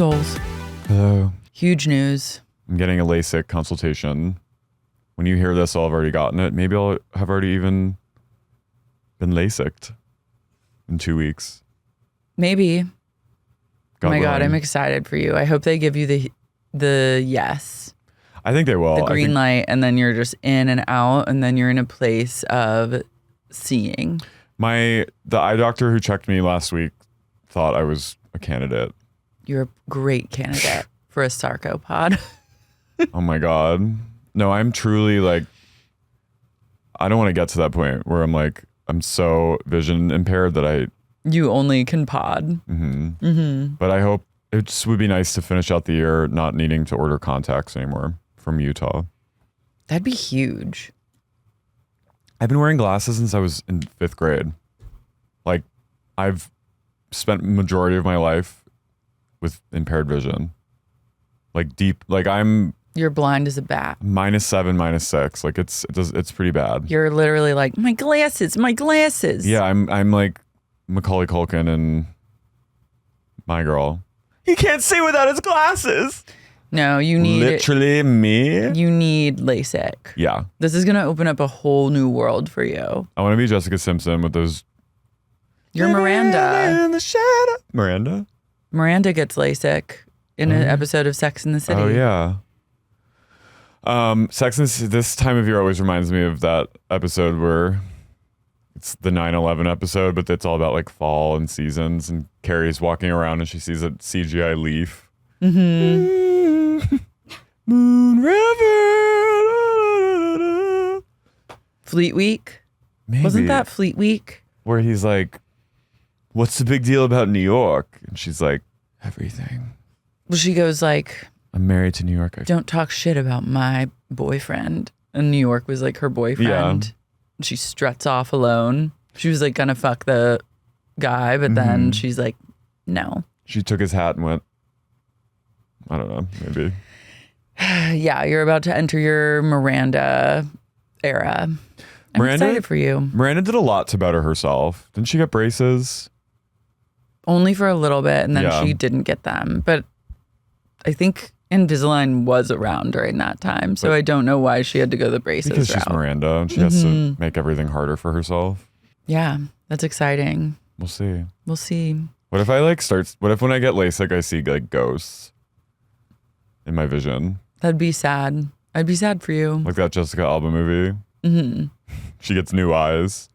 Doles. Hello. Huge news. I'm getting a LASIK consultation. When you hear this, I'll have already gotten it. Maybe I'll have already even been LASIKed in 2 weeks. Maybe. God oh my God, willing. I'm excited for you. I hope they give you the yes. I think they will. The green light, and then you're just in and out, and then you're in a place of seeing. The eye doctor who checked me last week thought I was a candidate. You're a great candidate for a sarcopod. Oh my God. No, I'm truly like, I don't want to get to that point where I'm so vision impaired that You only can pod. But I hope it just would be nice to finish out the year not needing to order contacts anymore from Utah. That'd be huge. I've been wearing glasses since I was in 5th grade. Like, I've spent majority of my life with impaired vision. Like deep, like You're blind as a bat. -7, -6. Like it's pretty bad. You're literally like, my glasses. Yeah, I'm like Macaulay Culkin and My Girl. He can't see without his glasses. No, you need literally me. You need LASIK. Yeah. This is gonna open up a whole new world for you. I want to be Jessica Simpson with those. You're Miranda. In the shadow. Miranda? Miranda gets LASIK in an episode of Sex and the City. Oh yeah. This time of year always reminds me of that episode where it's the 9/11 episode, but it's all about like fall and seasons, and Carrie's walking around and she sees a CGI leaf. Moon River. Fleet Week? Maybe. Wasn't that Fleet Week? Where he's like, what's the big deal about New York? And she's like, everything. Well, she goes like, I'm married to New York. don't talk shit about my boyfriend. And New York was like her boyfriend. Yeah. She struts off alone. She was like gonna fuck the guy, but then she's like, no. She took his hat and went, I don't know, maybe. Yeah, you're about to enter your Miranda era. I'm excited for you. Miranda did a lot to better herself. Didn't she get braces? Only for a little bit, and then Yeah. she didn't get them. But I think Invisalign was around during that time, so I don't know why she had to go the braces Because route. she's Miranda and she has to make everything harder for herself. Yeah, that's exciting. We'll see. We'll see. What if when I get LASIK, I see like ghosts in my vision? That'd be sad. I'd be sad for you. Like that Jessica Alba movie. She gets new eyes.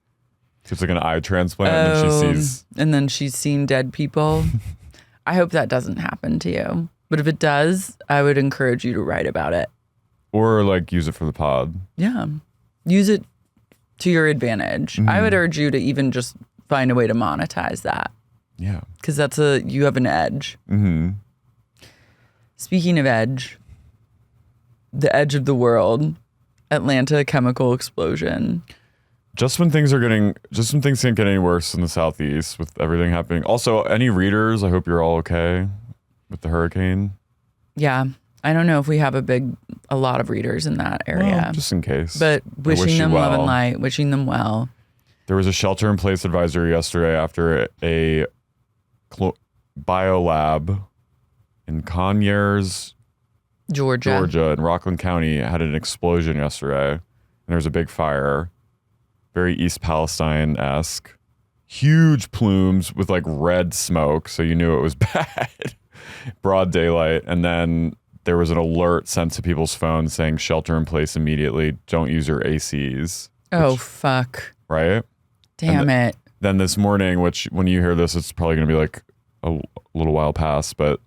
She gets like an eye transplant and then she sees. And then she's seen dead people. I hope that doesn't happen to you. But if it does, I would encourage you to write about it. Or like use it for the pod. Yeah. Use it to your advantage. I would urge you to even just find a way to monetize that. Yeah. Because you have an edge. Speaking of edge, the edge of the world, Atlanta chemical explosion. Just when things can't get any worse in the Southeast with everything happening. Also, any readers, I hope you're all okay with the hurricane. Yeah. I don't know if we have a lot of readers in that area. Well, just in case. But wishing them love and well. light, wishing them well. There was a shelter-in-place advisory yesterday after a biolab in Conyers, Georgia, in Rockland County had an explosion yesterday. And there was a big fire, very East Palestine-esque. Huge plumes with like red smoke, so you knew it was bad. Broad daylight. And then there was an alert sent to people's phones saying shelter in place immediately. Don't use your ACs. Oh, fuck. Right? Damn it. Then this morning, which when you hear this, it's probably going to be like a little while past, but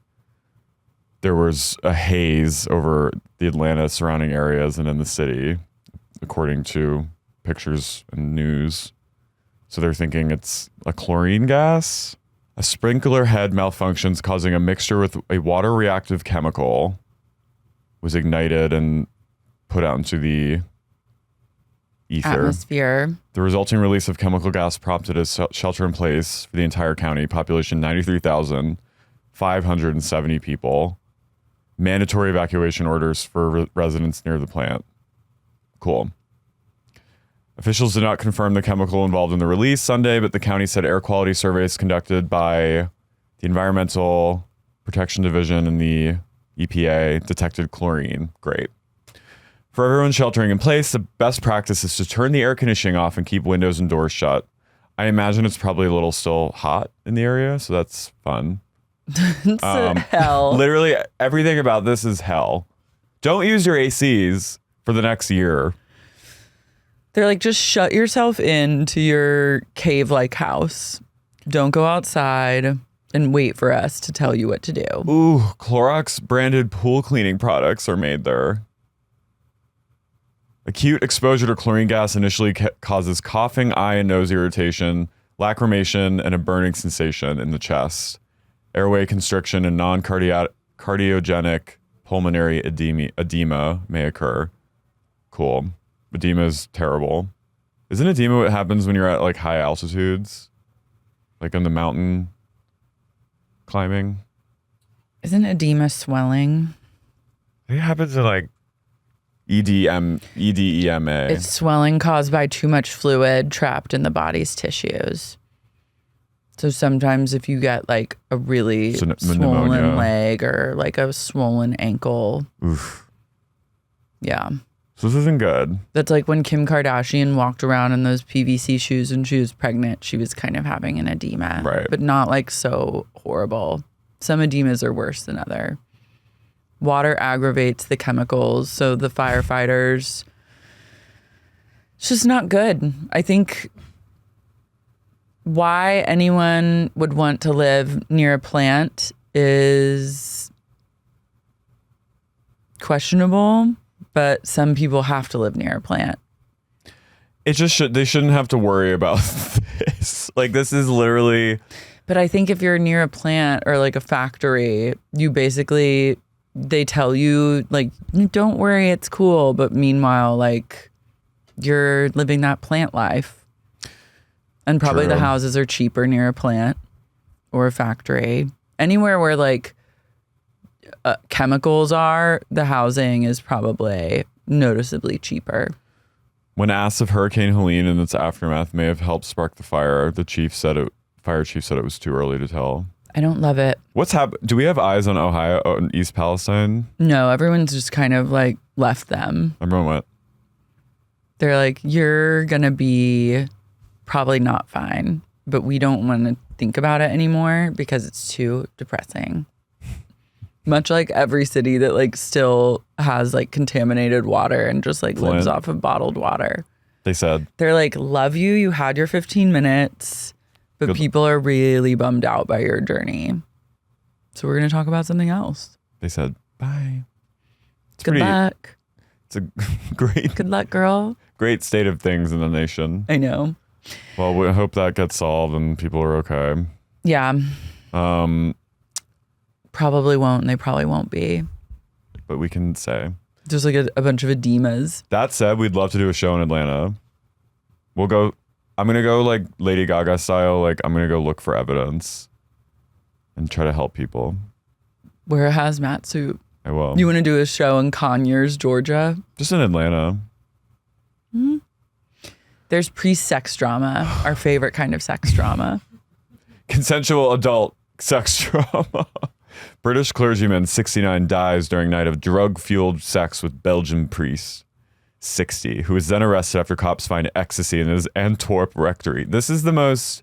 there was a haze over the Atlanta surrounding areas and in the city, according to pictures and news. So they're thinking it's a chlorine gas. A sprinkler head malfunctions causing a mixture with a water reactive chemical was ignited and put out into the ether. Atmosphere. The resulting release of chemical gas prompted a shelter in place for the entire county, population 93,570 people. Mandatory evacuation orders for residents near the plant. Cool. Officials did not confirm the chemical involved in the release Sunday, but the county said air quality surveys conducted by the Environmental Protection Division and the EPA detected chlorine. Great. For everyone sheltering in place, the best practice is to turn the air conditioning off and keep windows and doors shut. I imagine it's probably a little still hot in the area, so that's fun. It's hell. Literally everything about this is hell. Don't use your ACs for the next year. They're like, just shut yourself into your cave-like house. Don't go outside and wait for us to tell you what to do. Ooh, Clorox branded pool cleaning products are made there. Acute exposure to chlorine gas initially causes coughing, eye and nose irritation, lacrimation, and a burning sensation in the chest. Airway constriction and non-cardiogenic pulmonary edema may occur. Cool. Edema is terrible. Isn't edema what happens when you're at like high altitudes? Like on the mountain climbing? Isn't edema swelling? It happens in like EDEMA. It's swelling caused by too much fluid trapped in the body's tissues. So sometimes if you get like a really swollen leg or like a swollen ankle. Oof. Yeah. So this isn't good. That's like when Kim Kardashian walked around in those PVC shoes and she was pregnant, she was kind of having an edema. Right. But not like so horrible. Some edemas are worse than other. Water aggravates the chemicals. So the firefighters, it's just not good. I think why anyone would want to live near a plant is questionable, but some people have to live near a plant. It just they shouldn't have to worry about this. Like this is literally. But I think if you're near a plant or like a factory, you basically, they tell you like, don't worry, it's cool. But meanwhile, like you're living that plant life. And probably True. The houses are cheaper near a plant or a factory. Anywhere where like chemicals are, the housing is probably noticeably cheaper. When asked if Hurricane Helene and its aftermath may have helped spark the fire, the fire chief said it was too early to tell. I don't love it. What's happened? Do we have eyes on Ohio and East Palestine? No, everyone's just kind of like left them. Everyone went. They're like, you're going to be probably not fine, but we don't want to think about it anymore because it's too depressing. Much like every city that like still has like contaminated water and just like lives off of bottled water. They said. They're like, love you. You had your 15 minutes, but people are really bummed out by your journey. So we're going to talk about something else. They said, bye. Good luck. It's a great. Good luck, girl. Great state of things in the nation. I know. Well, we hope that gets solved and people are okay. Yeah. Probably won't, and they probably won't be. But we can say. There's like a bunch of edemas. That said, we'd love to do a show in Atlanta. We'll go. I'm going to go like Lady Gaga style. Like I'm going to go look for evidence and try to help people. Wear a hazmat suit. I will. You want to do a show in Conyers, Georgia? Just in Atlanta. Mm-hmm. There's pre-sex drama, our favorite kind of sex drama. Consensual adult sex drama. British clergyman 69 dies during night of drug-fueled sex with Belgian priest 60, who was then arrested after cops find ecstasy in his Antwerp rectory. This is the most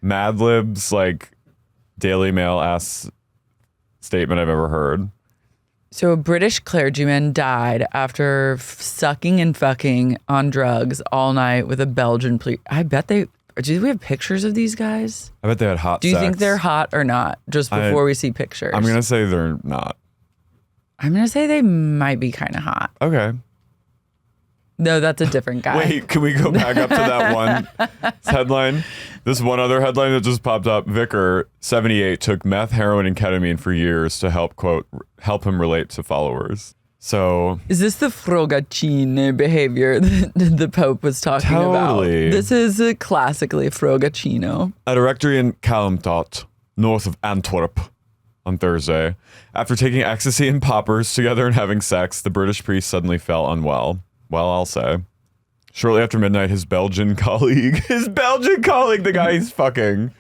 Mad Libs, like, Daily Mail-ass statement I've ever heard. So a British clergyman died after sucking and fucking on drugs all night with a Belgian priest. I bet do we have pictures of these guys? I bet they had hot sex. Do you think they're hot or not? Just before we see pictures. I'm going to say they're not. I'm going to say they might be kind of hot. Okay. No, that's a different guy. Wait, can we go back up to that one headline? This one other headline that just popped up. Vicar, 78, took meth, heroin, and ketamine for years to help him relate to followers. So is this the Frogacine behavior that the Pope was talking about? This is classically Frogacino. At a rectory in Kalmthout, north of Antwerp, on Thursday, after taking ecstasy and poppers together and having sex, the British priest suddenly fell unwell. Well, I'll say. Shortly after midnight, his Belgian colleague, the guy he's fucking,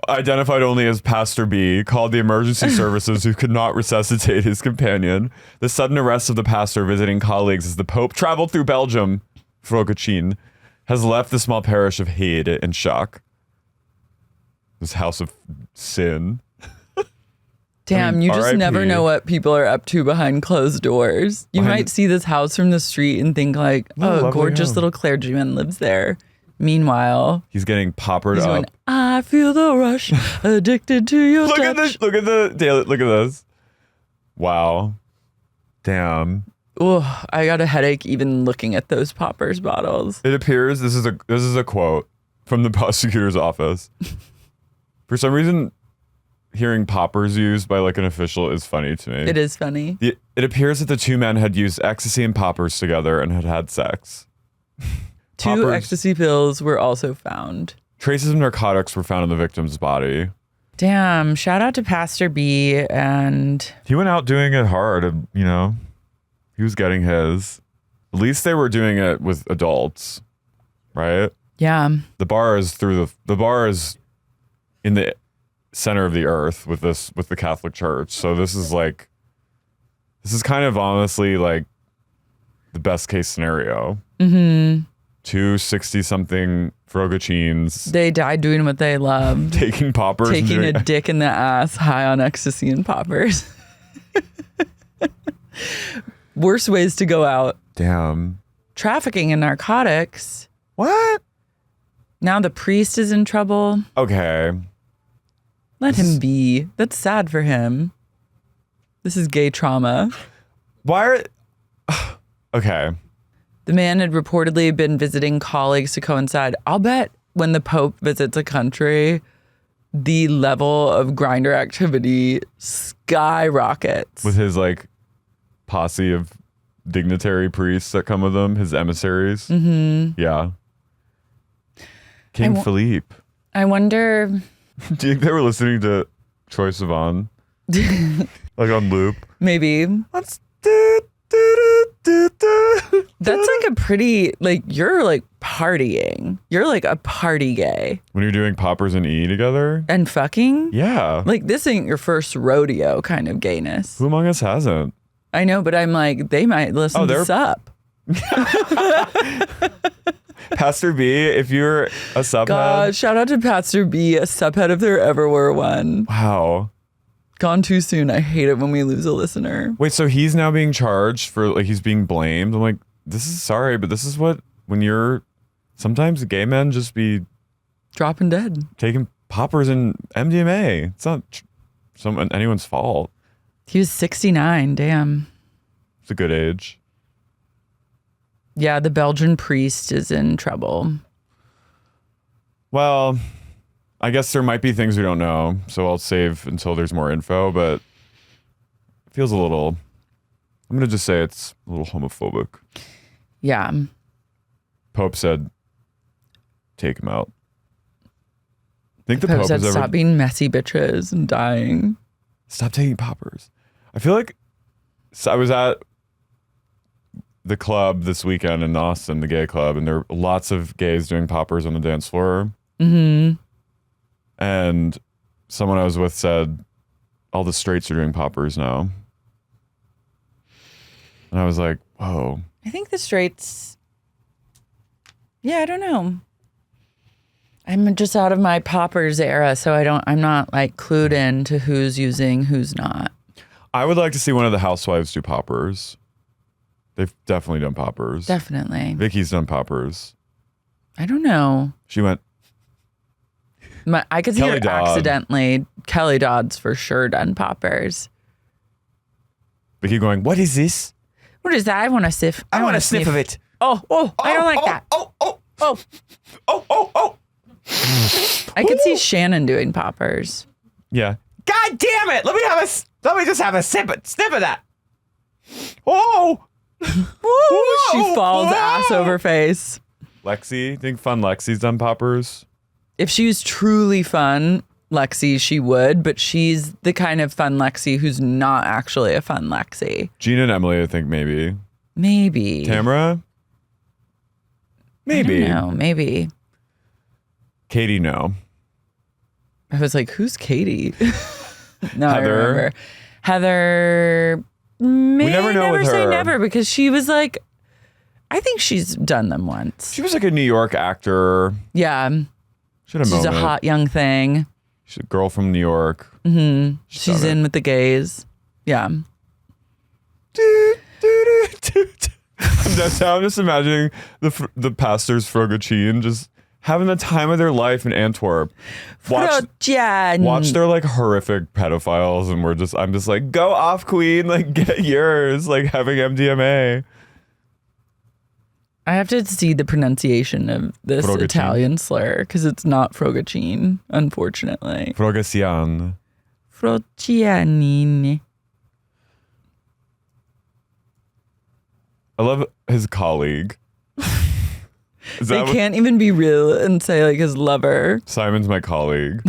identified only as Pastor B, called the emergency services who could not resuscitate his companion. The sudden arrest of the pastor visiting colleagues as the Pope traveled through Belgium, Rhoc has left the small parish of Heide in shock. This house of sin. Damn, you just RIP. never know what people are up to behind closed doors. You might see this house from the street and think like, oh, gorgeous little clergyman lives there. Meanwhile, he's getting poppered up. Going, I feel the rush, addicted to your touch. Look at this. Wow. Damn. Oh, I got a headache even looking at those poppers bottles. It appears this is a quote from the prosecutor's office. For some reason, hearing poppers used by like an official is funny to me. It is funny. It appears that the two men had used ecstasy and poppers together and had sex. Two ecstasy pills were also found. Traces of narcotics were found in the victim's body. Damn, shout out to Pastor B. And he went out doing it hard, you know. He was getting his. At least they were doing it with adults, right? Yeah. The bar is in the center of the earth with the Catholic Church. So this is kind of honestly like the best case scenario. Mm-hmm. Two 60-something Frogachines. They died doing what they loved. Taking poppers. Taking a dick in the ass, high on ecstasy and poppers. Worst ways to go out. Damn. Trafficking in narcotics. What? Now the priest is in trouble. Okay. Let him be. That's sad for him. This is gay trauma. Why are... Okay. The man had reportedly been visiting colleagues to coincide. I'll bet when the Pope visits a country, the level of grinder activity skyrockets. With his like posse of dignitary priests that come with him, his emissaries. Mm-hmm. Yeah. King Philippe. I wonder... Do you think they were listening to Troye Sivan? Like on loop? Maybe. That's like a pretty, like, you're like partying. You're like a party gay. When you're doing poppers and E together? And fucking? Yeah. Like, this ain't your first rodeo kind of gayness. Who among us hasn't? I know, but I'm like, they might listen to Sup. Pastor B, if you're a subhead. God, shout out to Pastor B, a subhead if there ever were one. Wow. Gone too soon. I hate it when we lose a listener. Wait, so he's now being charged for, like, he's being blamed? I'm like, this is sorry, but this is what, when you're, sometimes gay men just be dropping dead. Taking poppers and MDMA. It's not anyone's fault. He was 69. Damn. It's a good age. Yeah, the Belgian priest is in trouble. Well, I guess there might be things we don't know, so I'll save until there's more info, but it feels a little, I'm going to just say it's a little homophobic. Yeah. Pope said, take him out. Think the Pope Pope said, has ever... stop being messy bitches and dying. Stop taking poppers. I feel like I was at the club this weekend in Austin, the gay club, and there were lots of gays doing poppers on the dance floor. Mm-hmm. And someone I was with said, all the straights are doing poppers now. And I was like, whoa. I think the straights, yeah, I don't know. I'm just out of my poppers era, so I'm not like clued in to who's using, who's not. I would like to see one of the housewives do poppers. They've definitely done poppers. Definitely. Vicky's done poppers. I don't know. She went. I could see her accidentally. Kelly Dodd's for sure done poppers. Vicky going, what is this? What is that? I want to sniff. I want to sniff of it. Oh, I don't like that. Oh. I could see Shannon doing poppers. Yeah. God damn it! Let me just have a sniff of that. Oh! Whoa, she falls ass over face. Lexi, think Fun Lexi's done poppers? If she was truly fun Lexi, she would, but she's the kind of fun Lexi who's not actually a fun Lexi. Gina and Emily, I think maybe. Maybe. Tamra? Maybe. I don't know, maybe. Katie, no. I was like, who's Katie? No, I Heather. remember. Heather, We never know never with say her. never because she was like, I think she's done them once. She was like a New York actor. Yeah. She had a She's moment. a hot young thing. She's a girl from New York. Mm-hmm. She's in with the gays. Yeah. That's how I'm just imagining the pastors Frogachin just having the time of their life in Antwerp. Watch their like horrific pedophiles, and I'm just like, go off, queen, like get yours, like having MDMA. I have to see the pronunciation of this Frogachin. Italian slur because it's not Frogachin, unfortunately. Frogacian. Frocianini. I love his colleague. They can't even be real and say like his lover, Simon's my colleague.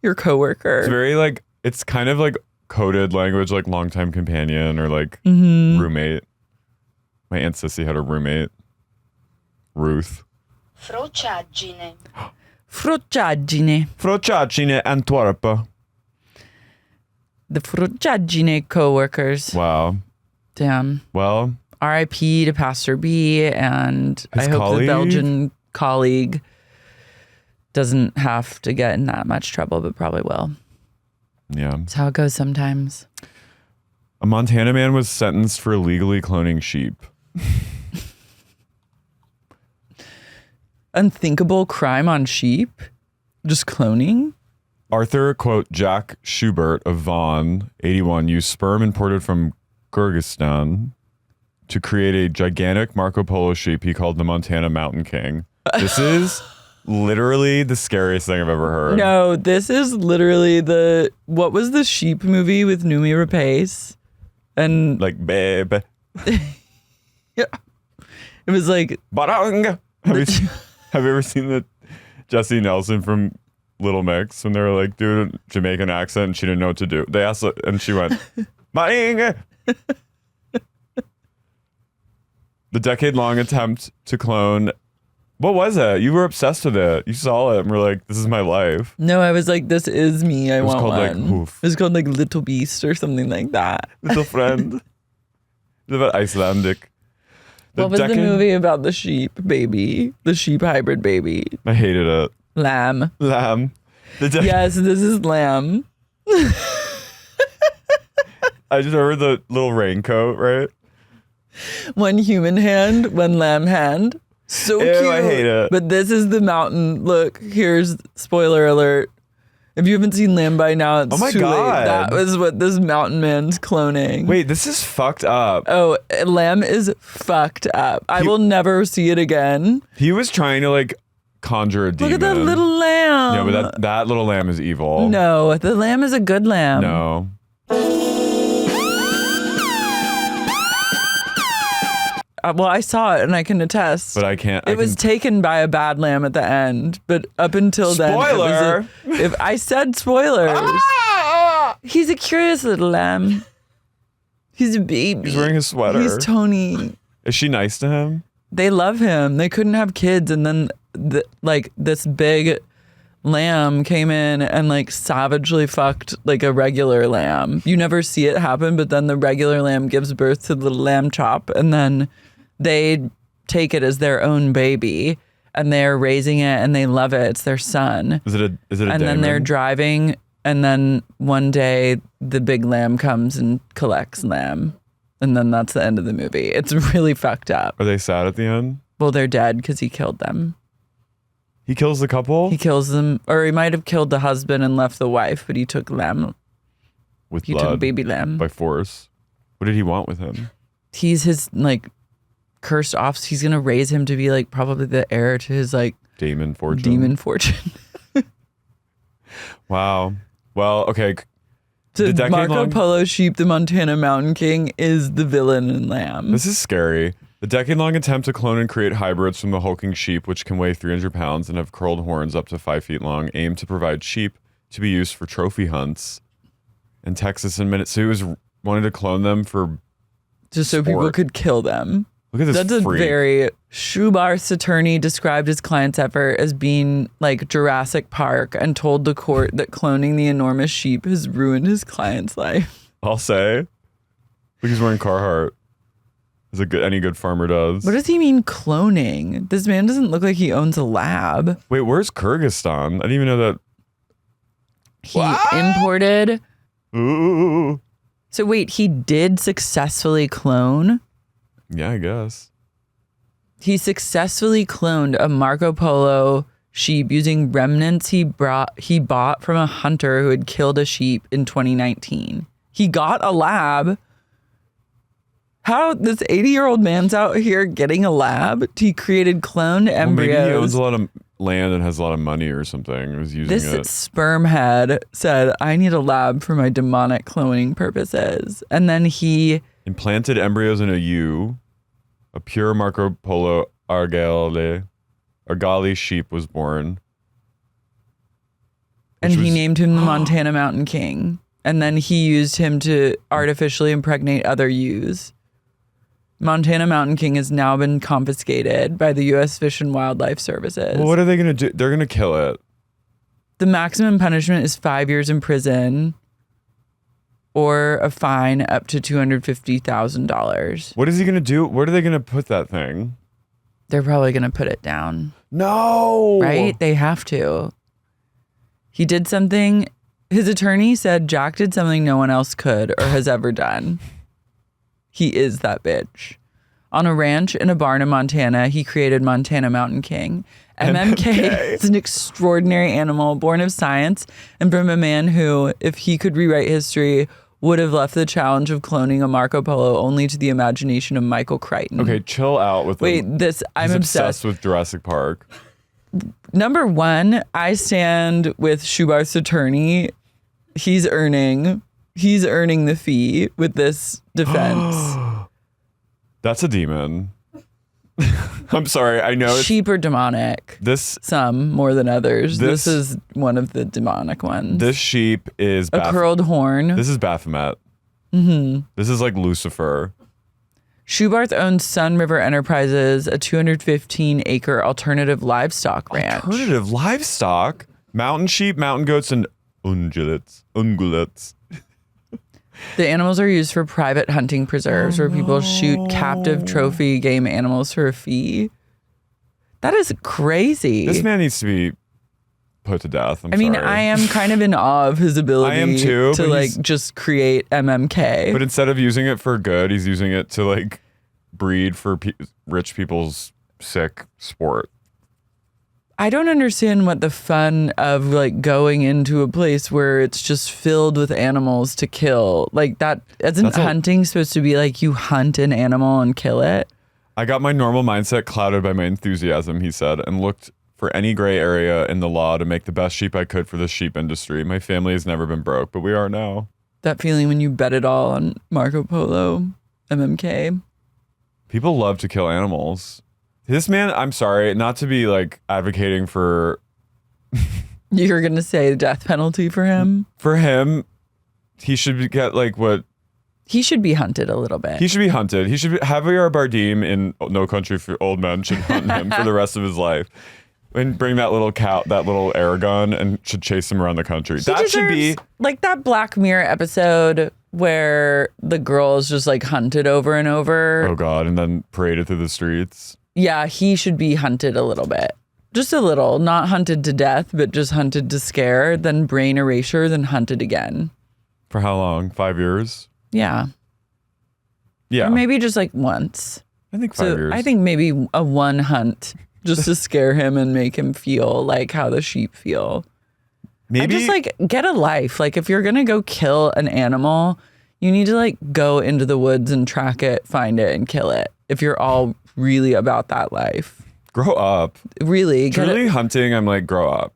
your coworker. It's very like, it's kind of like coded language, like longtime companion or like roommate. My Aunt Sissy had a roommate, Ruth. Frociaggine. Frociaggine. Frociaggine Antwerp. The Frociaggine co-workers. Wow. Damn. Well, R.I.P. to Pastor B, and His I hope colleague? the Belgian colleague doesn't have to get in that much trouble, but probably will. yeah. That's how it goes sometimes. A Montana man was sentenced for illegally cloning sheep. Unthinkable crime on sheep? Just cloning? Arthur, quote, Jack Schubert of Vaughan, 81, used sperm imported from Kyrgyzstan to create a gigantic Marco Polo sheep he called the Montana Mountain King. This is literally the scariest thing I've ever heard. No, this is literally what was the sheep movie with Noomi Rapace? And Like, babe. yeah, it was like, Barang. Have you ever seen the Jessie Nelson from Little Mix when they were like doing a Jamaican accent and she didn't know what to do? They asked and she went, Barang. The decade-long attempt to clone. What was it? You were obsessed with it. You saw it and were like, this is my life. no, I was like, this is me. I was want called, like, one. Hoof. It was called like Little Beast or something like that. Little friend. It's about Icelandic. What was the movie about the sheep baby? The sheep hybrid baby? I hated it. Lamb. Lamb. Yes, this is Lamb. I just remember the little raincoat, right? One human hand, one lamb hand. So Ew, cute. I hate it. But this is the mountain. Look, here's spoiler alert. If you haven't seen Lamb by now, it's Oh my too God. late. That was what this mountain man's cloning. Wait, this is fucked up. Oh, Lamb is fucked up. I will never see it again. He was trying to like conjure a demon. Look at that little lamb. No, but that little lamb is evil. No, the lamb is a good lamb. No. Well, I saw it and I can attest. But I can't. It was taken by a bad lamb at the end, but up until then, Spoiler! if I said spoilers, he's a curious little lamb. He's a baby. He's wearing his sweater. He's Tony. Is she nice to him? They love him. They couldn't have kids, and then this big lamb came in and like savagely fucked like a regular lamb. You never see it happen, but then the regular lamb gives birth to the little lamb chop, and then they take it as their own baby, and they're raising it, and they love it. It's their son. Is it a And then they're daemon? driving, and then one day the big lamb comes and collects lamb, and then that's the end of the movie. It's really fucked up. Are they sad at the end? Well, they're dead because he killed them. He kills the couple He kills them, or he might have killed the husband and left the wife, but he took lamb. with He blood took baby lamb. by force. What did he want with him? He's his like cursed off. He's gonna raise him to be like probably the heir to his like Demon fortune. demon fortune. Wow. Well, okay. The decade Marco long- Polo sheep, the Montana Mountain King, is the villain in Lamb. This is scary. The decade-long attempt to clone and create hybrids from the hulking sheep, which can weigh 300 pounds and have curled horns up to 5 feet long, aimed to provide sheep to be used for trophy hunts in Texas and Minnesota. So he was wanted to clone them for Just so people sport. could kill them. Look at this That's freak. a very... Shubarth's attorney described his client's effort as being like Jurassic Park and told the court that cloning the enormous sheep has ruined his client's life. I'll say. Look, he's wearing Carhartt. As any good farmer does. What does he mean cloning? This man doesn't look like he owns a lab. Wait, where's Kyrgyzstan? I didn't even know that. He imported... Ooh. So wait, he did successfully clone? Yeah, I guess. He successfully cloned a Marco Polo sheep using remnants he bought from a hunter who had killed a sheep in 2019. He got a lab. How this 80-year-old man's out here getting a lab? He created cloned embryos. Maybe he owns a lot of land and has a lot of money or something. He was using This sperm head said, I need a lab for my demonic cloning purposes. And then he implanted embryos in a ewe. A pure Marco Polo Argali sheep was born. And he named him the Montana Mountain King. And then he used him to artificially impregnate other ewes. Montana Mountain King has now been confiscated by the U.S. Fish and Wildlife Services. Well, what are they going to do? They're going to kill it. The maximum punishment is 5 years in prison or a fine up to $250,000. What is he going to do? Where are they going to put that thing? They're probably going to put it down. No. Right? They have to. He did something. His attorney said Jack did something no one else could or has ever done. He is that bitch. On a ranch in a barn in Montana, he created Montana Mountain King. MMK is an extraordinary animal born of science and from a man who, if he could rewrite history, would have left the challenge of cloning a Marco Polo only to the imagination of Michael Crichton. Okay, chill out with I'm He's obsessed with Jurassic Park. Number one, I stand with Shubarth's attorney. He's earning the fee with this defense. That's a demon. I'm sorry. I know Sheep are demonic. Some more than others. This is one of the demonic ones. This sheep is a curled horn. This is Baphomet. Mm-hmm. This is like Lucifer. Shubarth owns Sun River Enterprises, a 215-acre alternative livestock ranch. Alternative livestock? Mountain sheep, mountain goats, and ungulates. The animals are used for private hunting preserves where people shoot captive trophy game animals for a fee. That is crazy. This man needs to be put to death. I mean, I am kind of in awe of his ability I am too, to like just create MMK. But instead of using it for good, he's using it to like breed for rich people's sick sport. I don't understand what the fun of like going into a place where it's just filled with animals to kill. Like that, isn't hunting supposed to be like you hunt an animal and kill it? I got my normal mindset clouded by my enthusiasm, he said, and looked for any gray area in the law to make the best sheep I could for the sheep industry. My family has never been broke, but we are now. That feeling when you bet it all on Marco Polo, MMK. People love to kill animals. This man, I'm sorry, not to be like advocating for... You're going to say the death penalty for him? For him, he should get like what... He should be hunted a little bit. He should be hunted. He should be... Javier Bardem in No Country for Old Men should hunt him for the rest of his life. And bring that little that little air gun and should chase him around the country. That should be... Like that Black Mirror episode where the girl is just like hunted over and over. Oh God, and then paraded through the streets. Yeah, he should be hunted a little bit. Just a little. Not hunted to death, but just hunted to scare, then brain erasure, then hunted again. For how long? 5 years? Yeah. Yeah. Or maybe just like once. I think 5 years. I think maybe a one hunt just to scare him and make him feel like how the sheep feel. Maybe. Just like get a life. Like if you're going to go kill an animal, you need to like go into the woods and track it, find it and kill it. If you're all really about that life. Grow up. Really. Truly hunting, I'm like, grow up.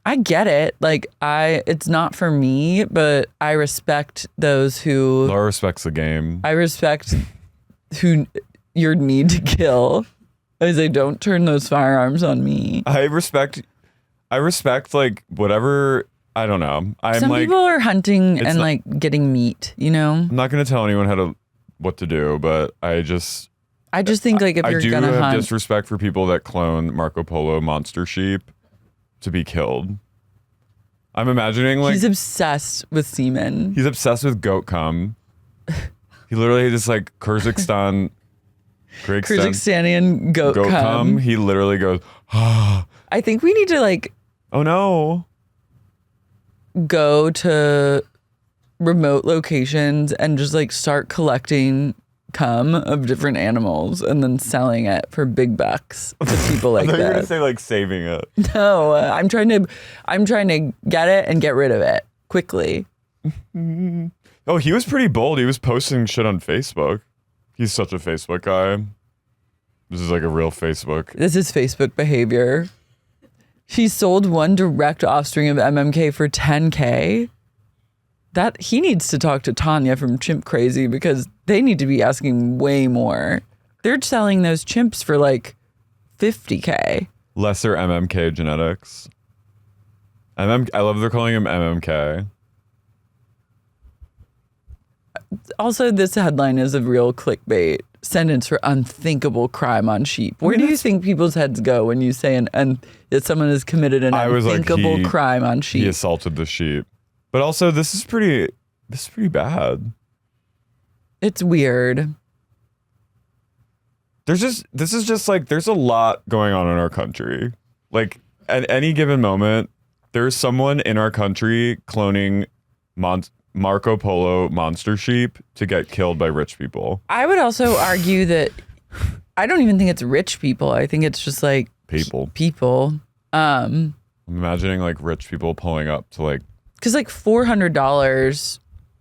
I get it. Like it's not for me, but I respect those who... Laura respects the game. I respect who your need to kill. I say, don't turn those firearms on me. I respect like whatever, I don't know. Some people are hunting and like getting meat, you know? I'm not going to tell anyone how to what to do, but I just think like if I you're do gonna have hunt, disrespect for people that clone Marco Polo monster sheep to be killed. I'm imagining like he's obsessed with semen. he's obsessed with goat cum. He literally just like Kyrgyzstanian goat cum. He literally goes, I think we need to like oh no. go to remote locations and just like start collecting cum of different animals and then selling it for big bucks to people like I thought you were gonna that. say like saving it. No, I'm trying to get it and get rid of it quickly. Oh, he was pretty bold. He was posting shit on Facebook. He's such a Facebook guy. This is like a real Facebook. This is Facebook behavior. She sold one direct offspring of MMK for $10K. That he needs to talk to Tanya from Chimp Crazy because they need to be asking way more. They're selling those chimps for like $50K. Lesser MMK genetics. I love they're calling him MMK. Also, this headline is a real clickbait. Sentence for unthinkable crime on sheep. Where do you think people's heads go when you say that someone has committed an unthinkable crime on sheep? He assaulted the sheep. But also, this is pretty bad. It's weird. This is just like, there's a lot going on in our country. Like, at any given moment, there's someone in our country cloning Marco Polo monster sheep to get killed by rich people. I would also argue that I don't even think it's rich people. I think it's just like people. I'm imagining like rich people pulling up to like, because like $400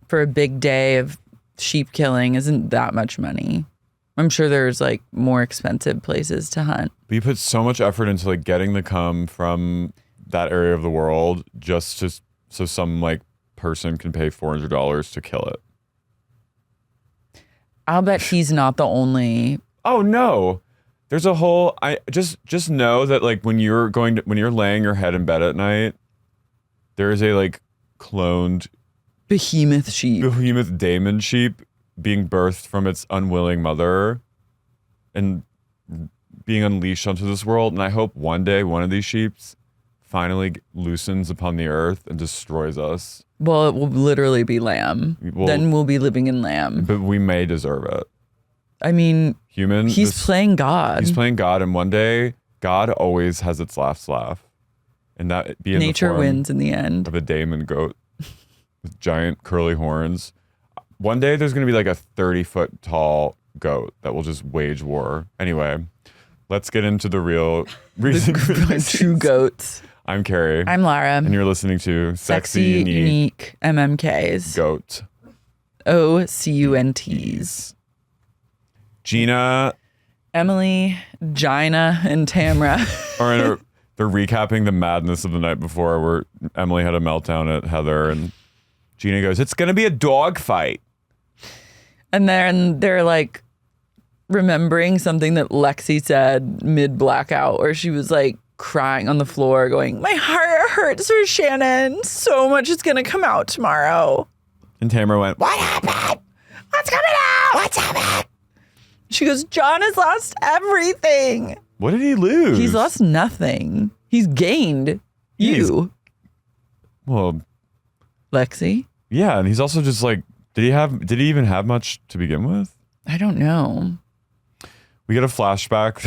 for a big day of sheep killing isn't that much money. I'm sure there's like more expensive places to hunt. But you put so much effort into like getting the cum from that area of the world just to, so some like person can pay $400 to kill it. I'll bet he's not the only. Oh no. There's a whole, I just know that like when you're laying your head in bed at night, there is a like cloned behemoth daemon sheep being birthed from its unwilling mother and being unleashed onto this world. And I hope one day one of these sheeps finally loosens upon the earth and destroys us. Well, it will literally be lamb. Then we'll be living in lamb. But we may deserve it. I mean, he's playing God. He's playing God, and one day God always has its last laugh. And that be in nature the form wins in the end. Of a daemon goat with giant curly horns. One day there's going to be like a 30-foot tall goat that will just wage war. Anyway, let's get into the real reason for this. True goats. I'm Carey. I'm Lara. And you're listening to Sexy Unique MMKs. Goat. OCUNTs. Gina. Emily, Gina, and Tamra. They're recapping the madness of the night before where Emily had a meltdown at Heather and Gina goes, "It's going to be a dog fight." And then they're like remembering something that Lexi said mid blackout where she was like crying on the floor going, "My heart hurts for Shannon. So much is going to come out tomorrow." And Tamra went, "What happened? What's coming out? What's happened?" She goes, "John has lost everything." What did he lose? He's lost nothing. He's gained you. Well, Lexi? Yeah, and he's also just like, did he even have much to begin with? I don't know. We get a flashback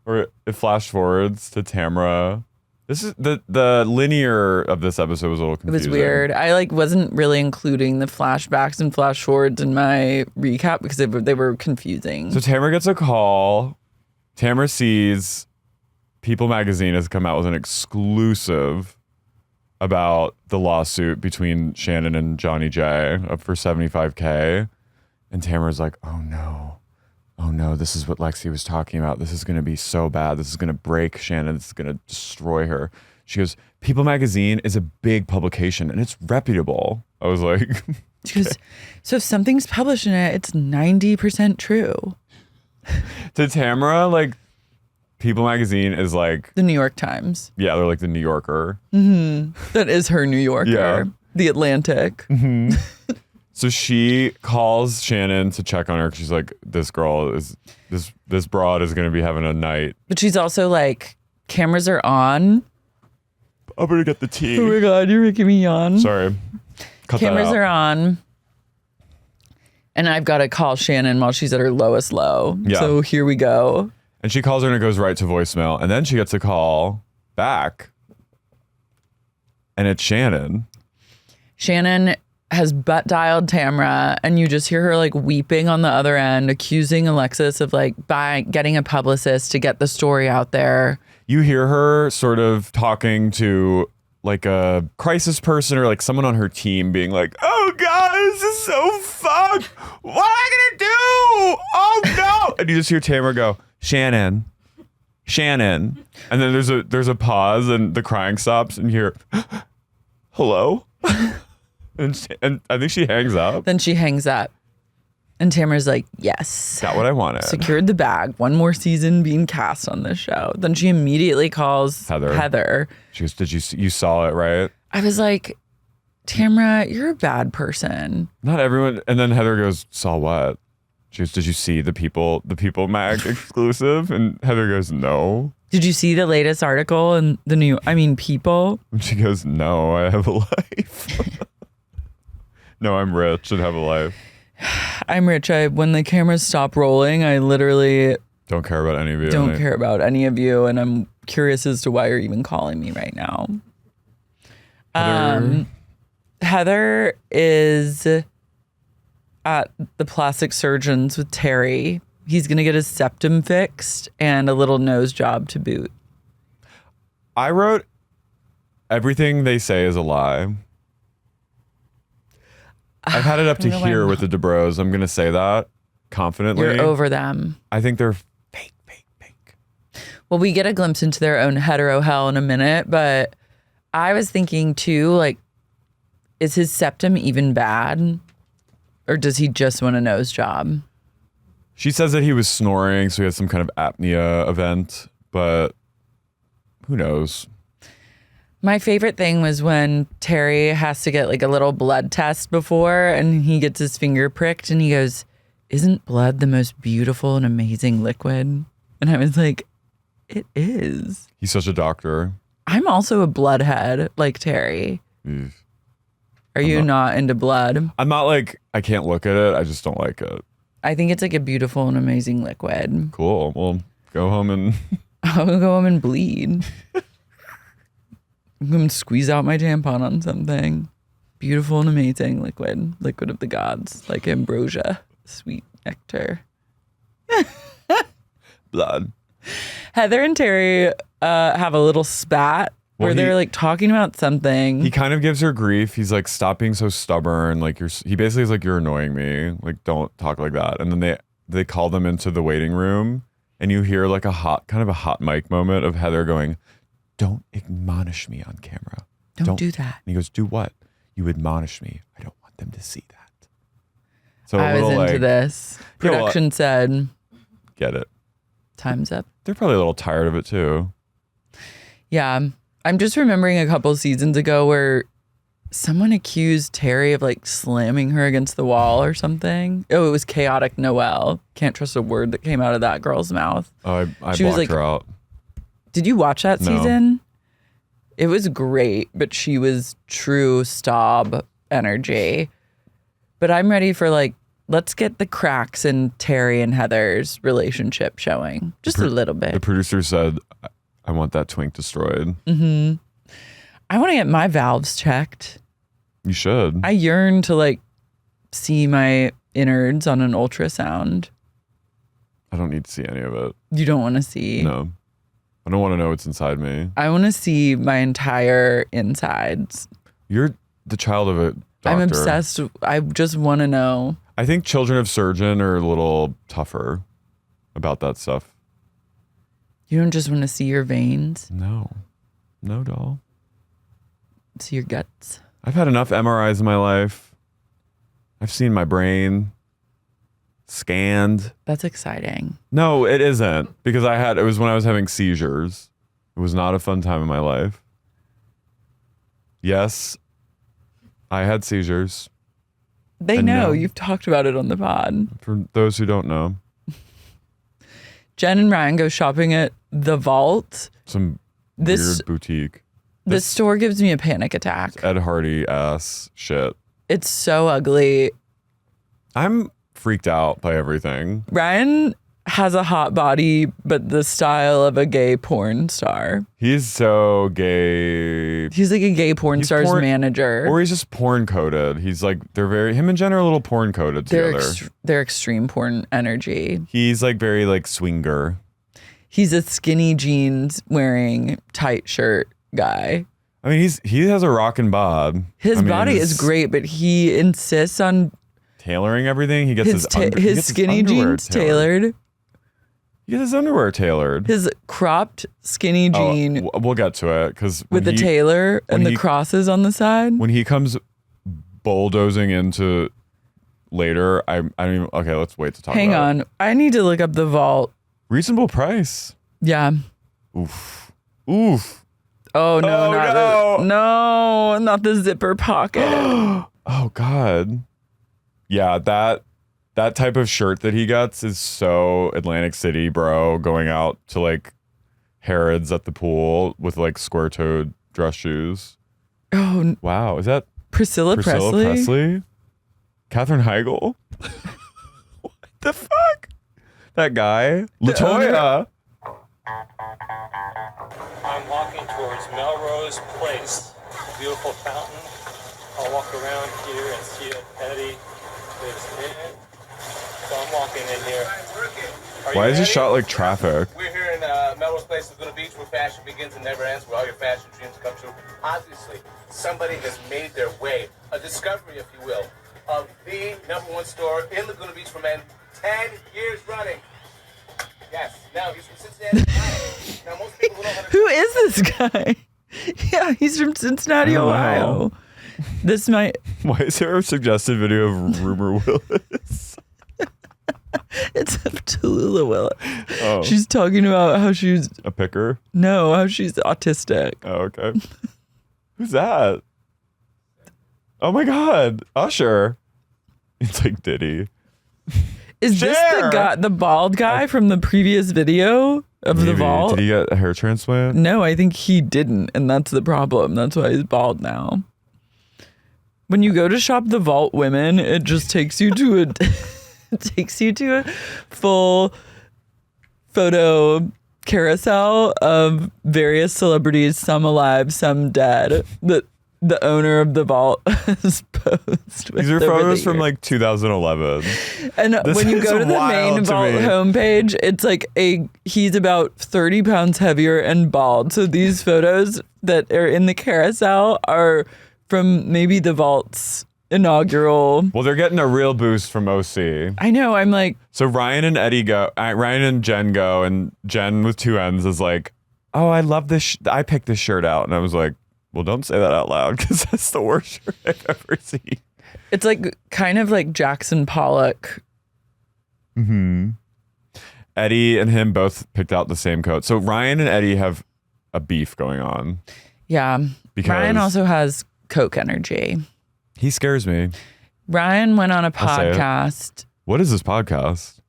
or it flash forwards to Tamra. This is the linear of this episode was a little confusing. It was weird. I like wasn't really including the flashbacks and flash forwards in my recap because they were confusing. So Tamra gets a call. Tamra sees People Magazine has come out with an exclusive about the lawsuit between Shannon and Johnny J up for $75K. And Tamra's like, oh no, this is what Lexi was talking about. This is going to be so bad. This is going to break Shannon. This is going to destroy her. She goes, People Magazine is a big publication and it's reputable. I was like, she goes, so if something's published in it, it's 90% true. To Tamra, like, People Magazine is like the New York Times. Yeah, they're like the New Yorker. Mm-hmm. That is her New Yorker. Yeah. The Atlantic. Mm-hmm. So she calls Shannon to check on her. 'Cause she's like, this broad is going to be having a night. But she's also like, cameras are on. I'm going to get the tea. Oh my God, you're making me yawn. Sorry. Cut Cameras that out. are on. And I've got to call Shannon while she's at her lowest low. Yeah. So here we go. And she calls her and it goes right to voicemail. And then she gets a call back. And it's Shannon. Shannon has butt dialed Tamra, and you just hear her like weeping on the other end, accusing Alexis of like getting a publicist to get the story out there. You hear her sort of talking to like a crisis person or like someone on her team being like, oh God, this is so fucked. What am I gonna do? Oh no. And you just hear Tamra go, Shannon. And then there's a pause and the crying stops and you hear, hello? and I think she hangs up. Then she hangs up. And Tamara's like, yes. Got what I wanted. Secured the bag. One more season being cast on this show. Then she immediately calls Heather. She goes, did you saw it, right? I was like, Tamra, you're a bad person. Not everyone. And then Heather goes, saw what? She goes, did you see the People Mag exclusive? And Heather goes, no. Did you see the latest article in People? And she goes, no, I have a life. No, I'm rich and have a life. I'm rich. When the cameras stop rolling, I literally don't care about any of you. Don't care about any of you. And I'm curious as to why you're even calling me right now. Heather is at the plastic surgeon's with Terry. He's going to get his septum fixed and a little nose job to boot. I wrote, everything they say is a lie. I've had it up to here with the DeBros. I'm going to say that confidently. You're over them. I think they're fake. Well, we get a glimpse into their own hetero hell in a minute, but I was thinking too, like, is his septum even bad? Or does he just want a nose job? She says that he was snoring, so he had some kind of apnea event, but who knows? My favorite thing was when Terry has to get like a little blood test before and he gets his finger pricked and he goes, isn't blood the most beautiful and amazing liquid? And I was like, it is. He's such a doctor. I'm also a bloodhead like Terry. Are you not into blood? I'm not like, I can't look at it. I just don't like it. I think it's like a beautiful and amazing liquid. Cool. Well, go home and... I'll go home and bleed. I'm going to squeeze out my tampon on something. Beautiful and amazing liquid. Liquid of the gods. Like ambrosia. Sweet nectar. Blood. Heather and Terry have a little spat where they're like talking about something. He kind of gives her grief. He's like, stop being so stubborn. Like he basically is like, you're annoying me. Like, don't talk like that. And then they call them into the waiting room and you hear like a hot mic moment of Heather going, don't admonish me on camera. Don't do that. And he goes, do what? You admonish me. I don't want them to see that. So I was into this. Production said, get it. Time's up. They're probably a little tired of it too. Yeah. I'm just remembering a couple seasons ago where someone accused Terry of like slamming her against the wall or something. Oh, it was Chaotic Noelle. Can't trust a word that came out of that girl's mouth. Oh, I blocked her out. Did you watch that No. season? It was great, but she was true Staub energy. But I'm ready for like, let's get the cracks in Terry and Heather's relationship showing. Just a little bit. The producer said, I want that twink destroyed. Mm-hmm. I want to get my valves checked. You should. I yearn to like see my innards on an ultrasound. I don't need to see any of it. You don't want to see? No. I don't want to know what's inside me. I want to see my entire insides. You're the child of a doctor. I'm obsessed. I just want to know. I think children of surgeon are a little tougher about that stuff. You don't just want to see your veins? No, doll. See your guts? I've had enough MRIs in my life. I've seen my brain scanned. That's exciting. No, it isn't, because it was when I was having seizures. It was not a fun time in my life. Yes, I had seizures. They And know. now- You've talked about it on the pod. For those who don't know, Jenn and Ryan go shopping at The Vault. some This weird boutique. this store gives me a panic attack. Ed Hardy ass shit. It's so ugly. I'm freaked out by everything. Ryan has a hot body, but the style of a gay porn star. He's so gay. He's like a gay porn He's star's porn- manager. Or he's just porn coded. He's like, him and Jen are a little porn coded together. They're extreme porn energy. He's like very like swinger. He's a skinny jeans wearing tight shirt guy. I mean, he has a rockin' bod. His body is great, but he insists on tailoring everything. He gets his skinny jeans tailored. He gets his underwear tailored. His cropped skinny jean We'll get to it because with the tailor and the crosses on the side. When he comes bulldozing into later, I don't even. Okay, let's wait to talk. Hang about on, I need to look up The Vault. Reasonable price. Yeah. Oof. Oh no, Oh, not the zipper pocket. Oh God. Yeah, that type of shirt that he gets is so Atlantic City, bro. Going out to like Harrods at the pool with like square-toed dress shoes. Oh Wow, is that Priscilla Presley? Katherine Heigl? What the fuck? That guy? LaToya. I'm walking towards Melrose Place, beautiful fountain. I'll walk around here and see if Eddie is in. So I'm walking in here. Why is he shot like traffic? We're here in Melrose Place, Laguna Beach, where fashion begins and never ends, where all your fashion dreams come true. Obviously, somebody has made their way, a discovery, if you will, of the #1 store in Laguna Beach for men, 10 years running. Yes. Now, he's from Cincinnati, Ohio. Now, most people don't understand. Who is this guy? Yeah, he's from Cincinnati, I don't Ohio. know. This might. Why is there a suggested video of Rumor Willis? It's up to Tallulah Willis. Oh. She's talking about how she's A picker? how she's autistic. Oh, okay. Who's that? Oh my God, Usher. It's like Diddy. Is this the Cher! guy, the bald guy from the previous video of The Maybe. Vault? Did he get a hair transplant? No, I think he didn't, and that's the problem. That's why he's bald now. When you go to shop The Vault Women, it just takes you to a full photo carousel of various celebrities, some alive, some dead, that the owner of The Vault has posed with These are over the photos from years. like 2011. And This when you is go to the wild main to Vault me. homepage, it's like he's about 30 pounds heavier and bald. So these photos that are in the carousel are from maybe the Vault's inaugural. Well, they're getting a real boost from OC. I know. I'm like, So Ryan and Jen go, and Jen with two N's is like, "Oh, I love this. I picked this shirt out," and I was like, "Well, don't say that out loud because that's the worst shirt I've ever seen." it's like kind of like Jackson Pollock. Eddie and him both picked out the same coat. So Ryan and Eddie have a beef going on. Yeah. Because- Ryan also has Coke energy. He scares me. Ryan went on a I'll say it. podcast. What is this podcast?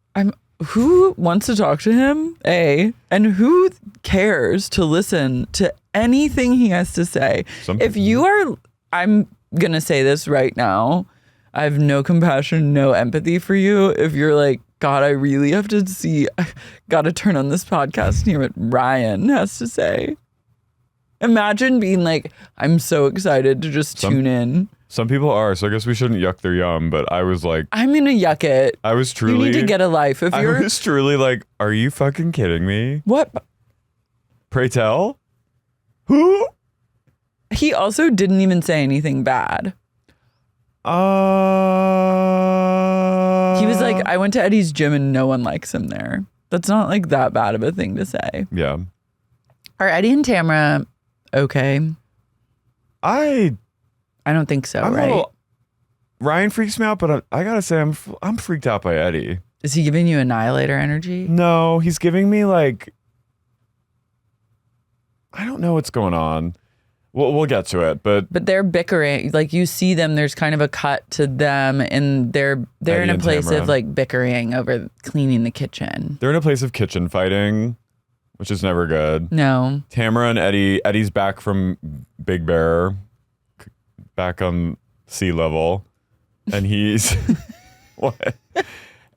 Who wants to talk to him? And who cares to listen to anything he has to say? If you are, I'm going to say this right now. I have no compassion, no empathy for you. If you're like, God, I really have to got to turn on this podcast and hear what Ryan has to say. Imagine being like, I'm so excited to just tune in. Some people are, so I guess we shouldn't yuck their yum, but I was like, I'm going to yuck it. I was truly. You need to get a life. If I you're. was truly like, are you fucking kidding me? What? Pray tell? Who? He also didn't even say anything bad. He was like, I went to Eddie's gym and no one likes him there. That's not like that bad of a thing to say. Yeah. Are Eddie and Tamra okay? I don't think so, right? Ryan freaks me out, but I gotta say, I'm freaked out by Eddie. Is he giving you Annihilator energy? No, he's giving me like, I don't know what's going on. We'll get to it, but they're bickering. Like you see them, there's kind of a cut to them, and they're Eddie in a and place Tamra. of like bickering over cleaning the kitchen. they're in a place of kitchen fighting, which is never good. No, Tamra and Eddie's back from Big Bear, back on sea level, and he's what?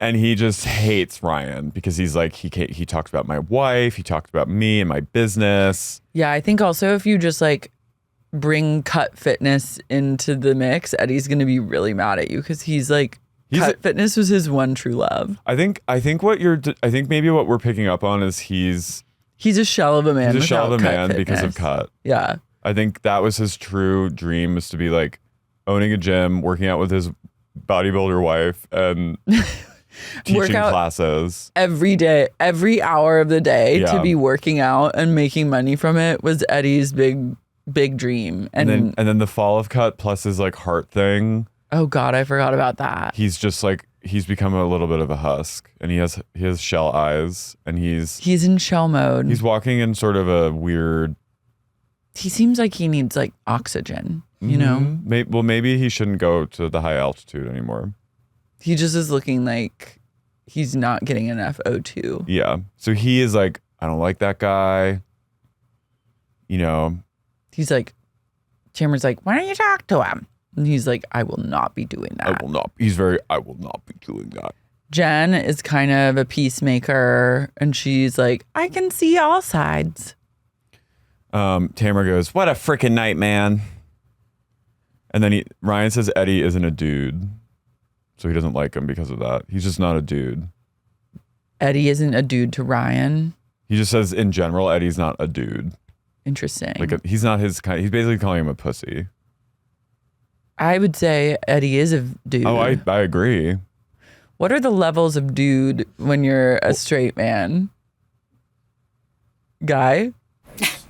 And he just hates Ryan because he's like he talked about my wife, he talked about me and my business. yeah, I think also if you just like bring cut fitness into the mix, Eddie's gonna be really mad at you because he's like cut fitness was his one true love. I think maybe what we're picking up on is he's a shell of a man. a shell of a without man cut because of fitness. cut. Yeah. I think that was his true dream, was to be like owning a gym, working out with his bodybuilder wife, and teaching out classes every day, every hour of the day Yeah. to be working out and making money from it was Eddie's big dream. and then the fall of cut plus his like heart thing. Oh God, I forgot about that. He's just like he's become a little bit of a husk, and he has shell eyes, and he's in shell mode. he's walking in sort of a weird. He seems like he needs like oxygen, you know? Maybe he shouldn't go to the high altitude anymore. He just is looking like he's not getting enough O2. Yeah. So he is like, I don't like that guy. You know, He's like, Tamra's like, why don't you talk to him? And he's like, I will not be doing that. I will not be doing that. Jenn is kind of a peacemaker and she's like, I can see all sides. Tamra goes, what a freaking night, man. And then Ryan says Eddie isn't a dude. So he doesn't like him because of that. He's just not a dude. Eddie isn't a dude to Ryan. He just says in general, Eddie's not a dude. Interesting. Like he's not his kind. He's basically calling him a pussy. I would say Eddie is a dude. Oh, I agree. What are the levels of dude when you're a straight man? Guy?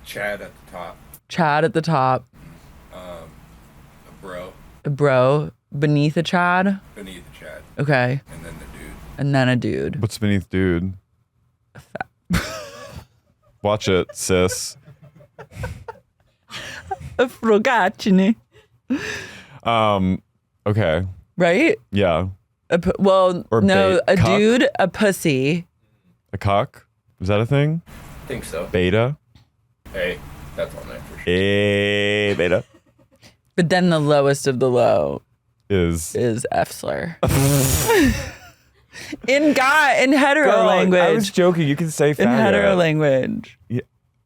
Chad at the top. Chad at the top. A bro A bro. Beneath a Chad? beneath the Chad. Okay. And then the dude. And then a dude. What's beneath dude? Watch it, sis. A frogacine. Okay. Right? Yeah. Or a cuck? dude, a pussy. A cock? Is that a thing? Think so. Beta? Hey, that's on there for sure. Hey, beta. But then the lowest of the low Is F slur. in hetero language. I was joking. You can say faggot. in hetero language.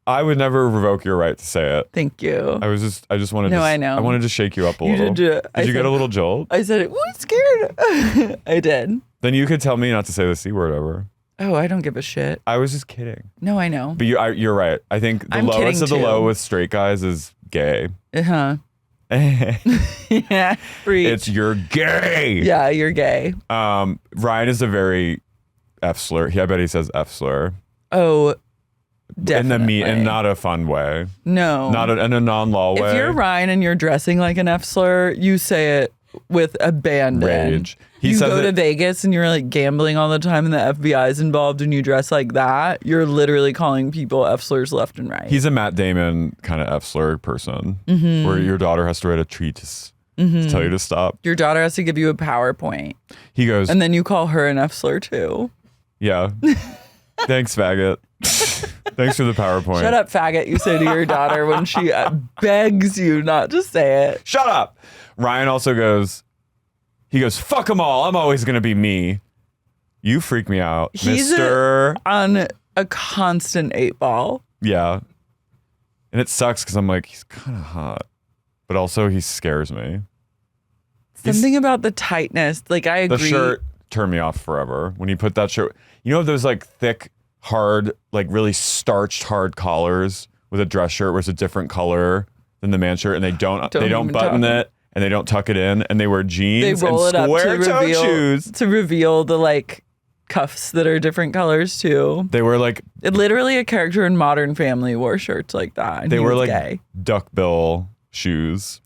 I would never revoke your right to say it. Thank you. I just wanted No, to I know. I wanted to shake you up a You little. did Did you get a little jolt? I said it. Ooh, scared. I did. Then you could tell me not to say the C word ever. Oh, I don't give a shit. I was just kidding. No, I know. But you're right. I think the I'm lowest kidding of the too. low with straight guys is gay. Uh-huh. Yeah. Preach. It's you're gay. Yeah, you're gay. Ryan is a very F slur. I bet he says F slur. Oh, definitely. In not a fun way. No. In a non-law way. If you're Ryan and you're dressing like an F slur, you say it with abandon. Rage. He You says go to it- Vegas and you're like gambling all the time and the FBI is involved and you dress like that, you're literally calling people F slurs left and right. He's a Matt Damon kind of F slur person, Mm-hmm. where your daughter has to write a treatise to tell you to stop. Your daughter has to give you a PowerPoint He goes, and then you call her an F slur too. yeah. Thanks, faggot. Thanks for the PowerPoint. Shut up, faggot, you say to your daughter when she begs you not to say it. Shut up. Ryan also goes, fuck them all. I'm always going to be me. You freak me out, He's mister. on a constant 8-ball. Yeah. And it sucks because I'm like, he's kind of hot. But also he scares me. Something about the tightness. Like, I agree. The shirt turned me off forever. When he put that shirt, you know those like thick, hard, like really starched hard collars with a dress shirt where it's a different color than the man shirt, and they don't even button talk. it and they don't tuck it in, and they wear They jeans roll and it up square toe shoes. to reveal the like cuffs that are different colors too. They were like Literally a character in Modern Family wore shirts like that. And they he were was like gay. duckbill shoes.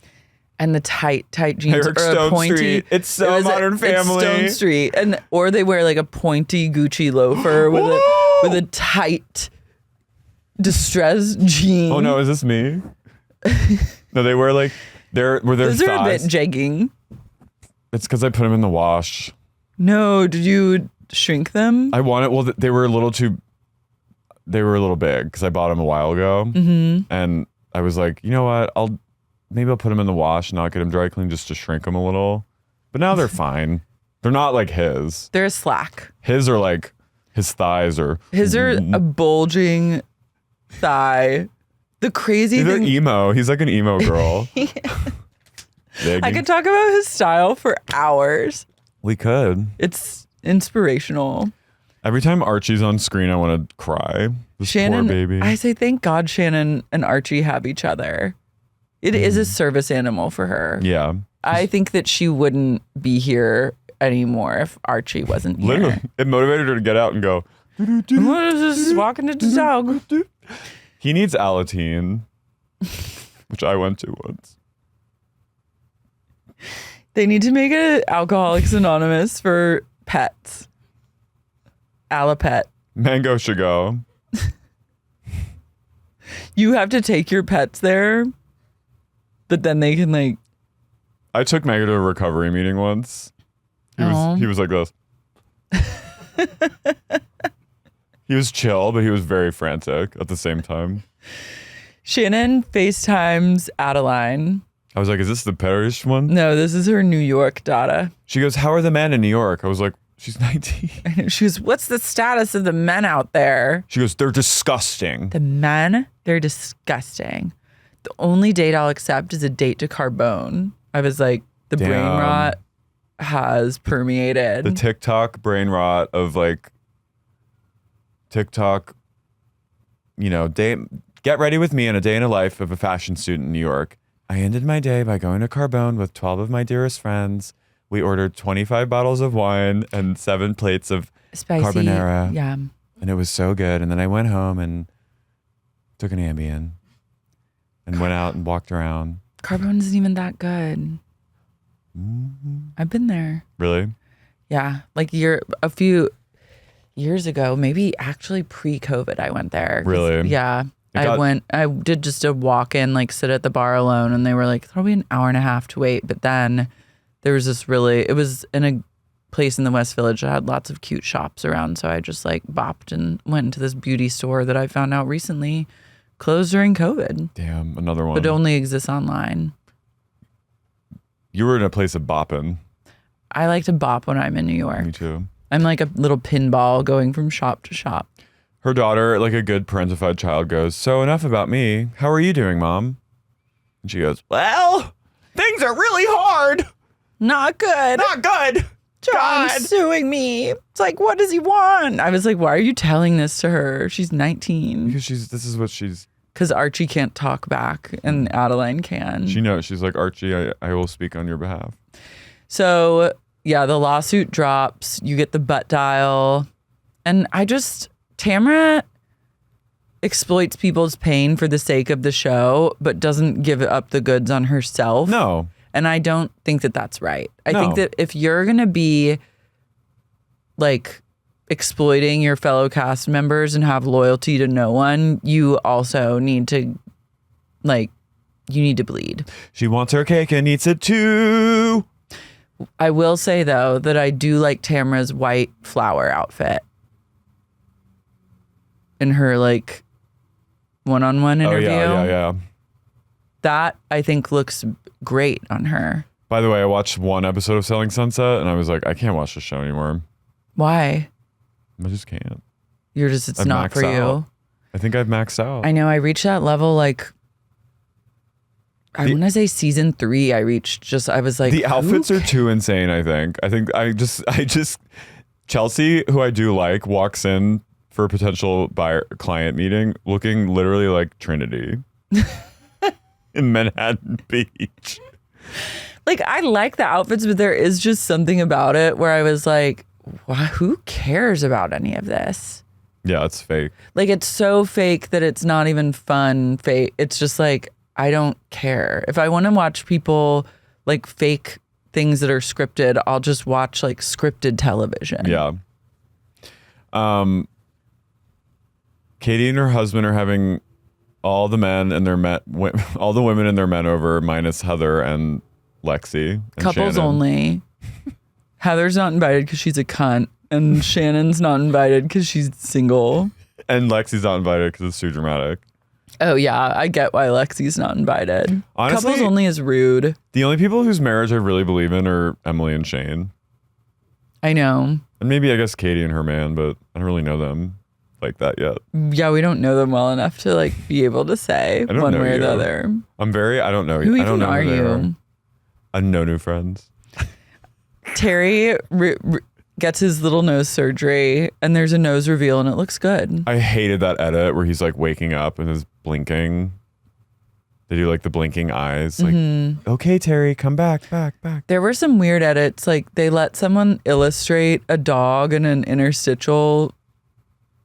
And the tight jeans They were or a Stone pointy. Street. It's so it was Modern it's Family. Stone Street, or they wear like a pointy Gucci loafer with a tight distressed jean. Oh no, is this me? No, they were like their Those are a bit thighs. jegging. It's because I put them in the wash. No, did you shrink them? I wanted. Well, they were a little too. They were a little big because I bought them a while ago, and I was like, you know what? Maybe I'll put them in the wash, not get them dry clean, just to shrink them a little. But now they're fine. They're not like his. They're slack. His are like his thighs are. His are a bulging thigh. The crazy They're thing. emo. He's like an emo girl. I could talk about his style for hours. We could. It's inspirational. Every time Archie's on screen, I want to cry. This Shannon, poor baby. I say thank God Shannon and Archie have each other. It is a service animal for her. Yeah. I think that she wouldn't be here anymore if Archie wasn't here. Literally. It motivated her to get out and go. What is this? Walking to the dog. He needs Alateen, which I went to once. They need to make it Alcoholics Anonymous for pets. Alapet. Mango should go. You have to take your pets there, but then they can like. I took Mango to a recovery meeting once. He was like this. He was chill, but he was very frantic at the same time. Shannon FaceTimes Adeline. I was like, is this the Parrish one? No, this is her New York data. She goes, how are the men in New York? I was like, she's 19. And she goes, what's the status of the men out there? She goes, they're disgusting. The men, they're disgusting. The only date I'll accept is a date to Carbone. I was like, the brain Damn. rot has permeated. The TikTok brain rot of like TikTok, get ready with me on a day in a life of a fashion student in New York. I ended my day by going to Carbone with 12 of my dearest friends. We ordered 25 bottles of wine and 7 plates of Spicy, carbonara. yeah. And it was so good. And then I went home and took an Ambien and went out and walked around. Carbone isn't even that good. I've been there. Really? Yeah, like a few years ago, maybe actually pre-COVID, I went there. 'Cause, Really? Yeah. I did just a walk-in, like sit at the bar alone, and they were like, there'll be an hour and a half to wait. But then there was it was in a place in the West Village that had lots of cute shops around. So I just like bopped and went into this beauty store that I found out recently closed during COVID, Damn, another one. but only exists online. You were in a place of bopping. I like to bop when I'm in New York. Me too. I'm like a little pinball going from shop to shop. Her daughter, like a good parentified child, goes, so enough about me. How are you doing, Mom? And she goes, well, things are really hard. Not good. Not good. John's suing me. It's like, what does he want? I was like, why are you telling this to her? She's 19. Because this is what she's. Because Archie can't talk back and Adeline can. She knows. She's like, Archie, I will speak on your behalf. So, yeah, the lawsuit drops. You get the butt dial. And Tamra exploits people's pain for the sake of the show, but doesn't give up the goods on herself. No. And I don't think that that's right. I No. think that if you're going to be like exploiting your fellow cast members and have loyalty to no one, you also need to bleed. She wants her cake and eats it too. I will say though that I do like Tamra's white flower outfit in her like one-on-one interview. Oh, yeah. That I think looks great on her. By the way, I watched one episode of Selling Sunset and I was like, I can't watch this show anymore. Why? I just can't. It's I've not maxed for you. out. I think I've maxed out. I know. I reached that level like I want to say season 3. I was like, the outfits are too insane. I think I just Chelsea, who I do like, walks in for a potential client meeting looking literally like Trinity in Manhattan Beach. Like, I like the outfits, but there is just something about it where I was like, who cares about any of this? Yeah, it's fake. Like, it's so fake that it's not even fun fake. It's just like, I don't care. If I want to watch people like fake things that are scripted, I'll just watch like scripted television. Yeah. Katie and her husband are having all the men and their men, all the women and their men over, minus Heather and Lexi. And Couples Shannon. only. Heather's not invited because she's a cunt, and Shannon's not invited because she's single. And Lexi's not invited because it's too dramatic. Oh yeah, I get why Lexi's not invited. Honestly, Couples only is rude. The only people whose marriage I really believe in are Emily and Shane. I know. And maybe I guess Katie and her man, but I don't really know them like that yet. Yeah, we don't know them well enough to like be able to say don't one know way or you. the other. I don't know. Who I even don't know are who they you? I know new friends. Terry gets his little nose surgery, and there's a nose reveal, and it looks good. I hated that edit where he's like waking up and is blinking. They do like the blinking eyes. Like, okay, Terry, come back. There were some weird edits, like they let someone illustrate a dog in an interstitial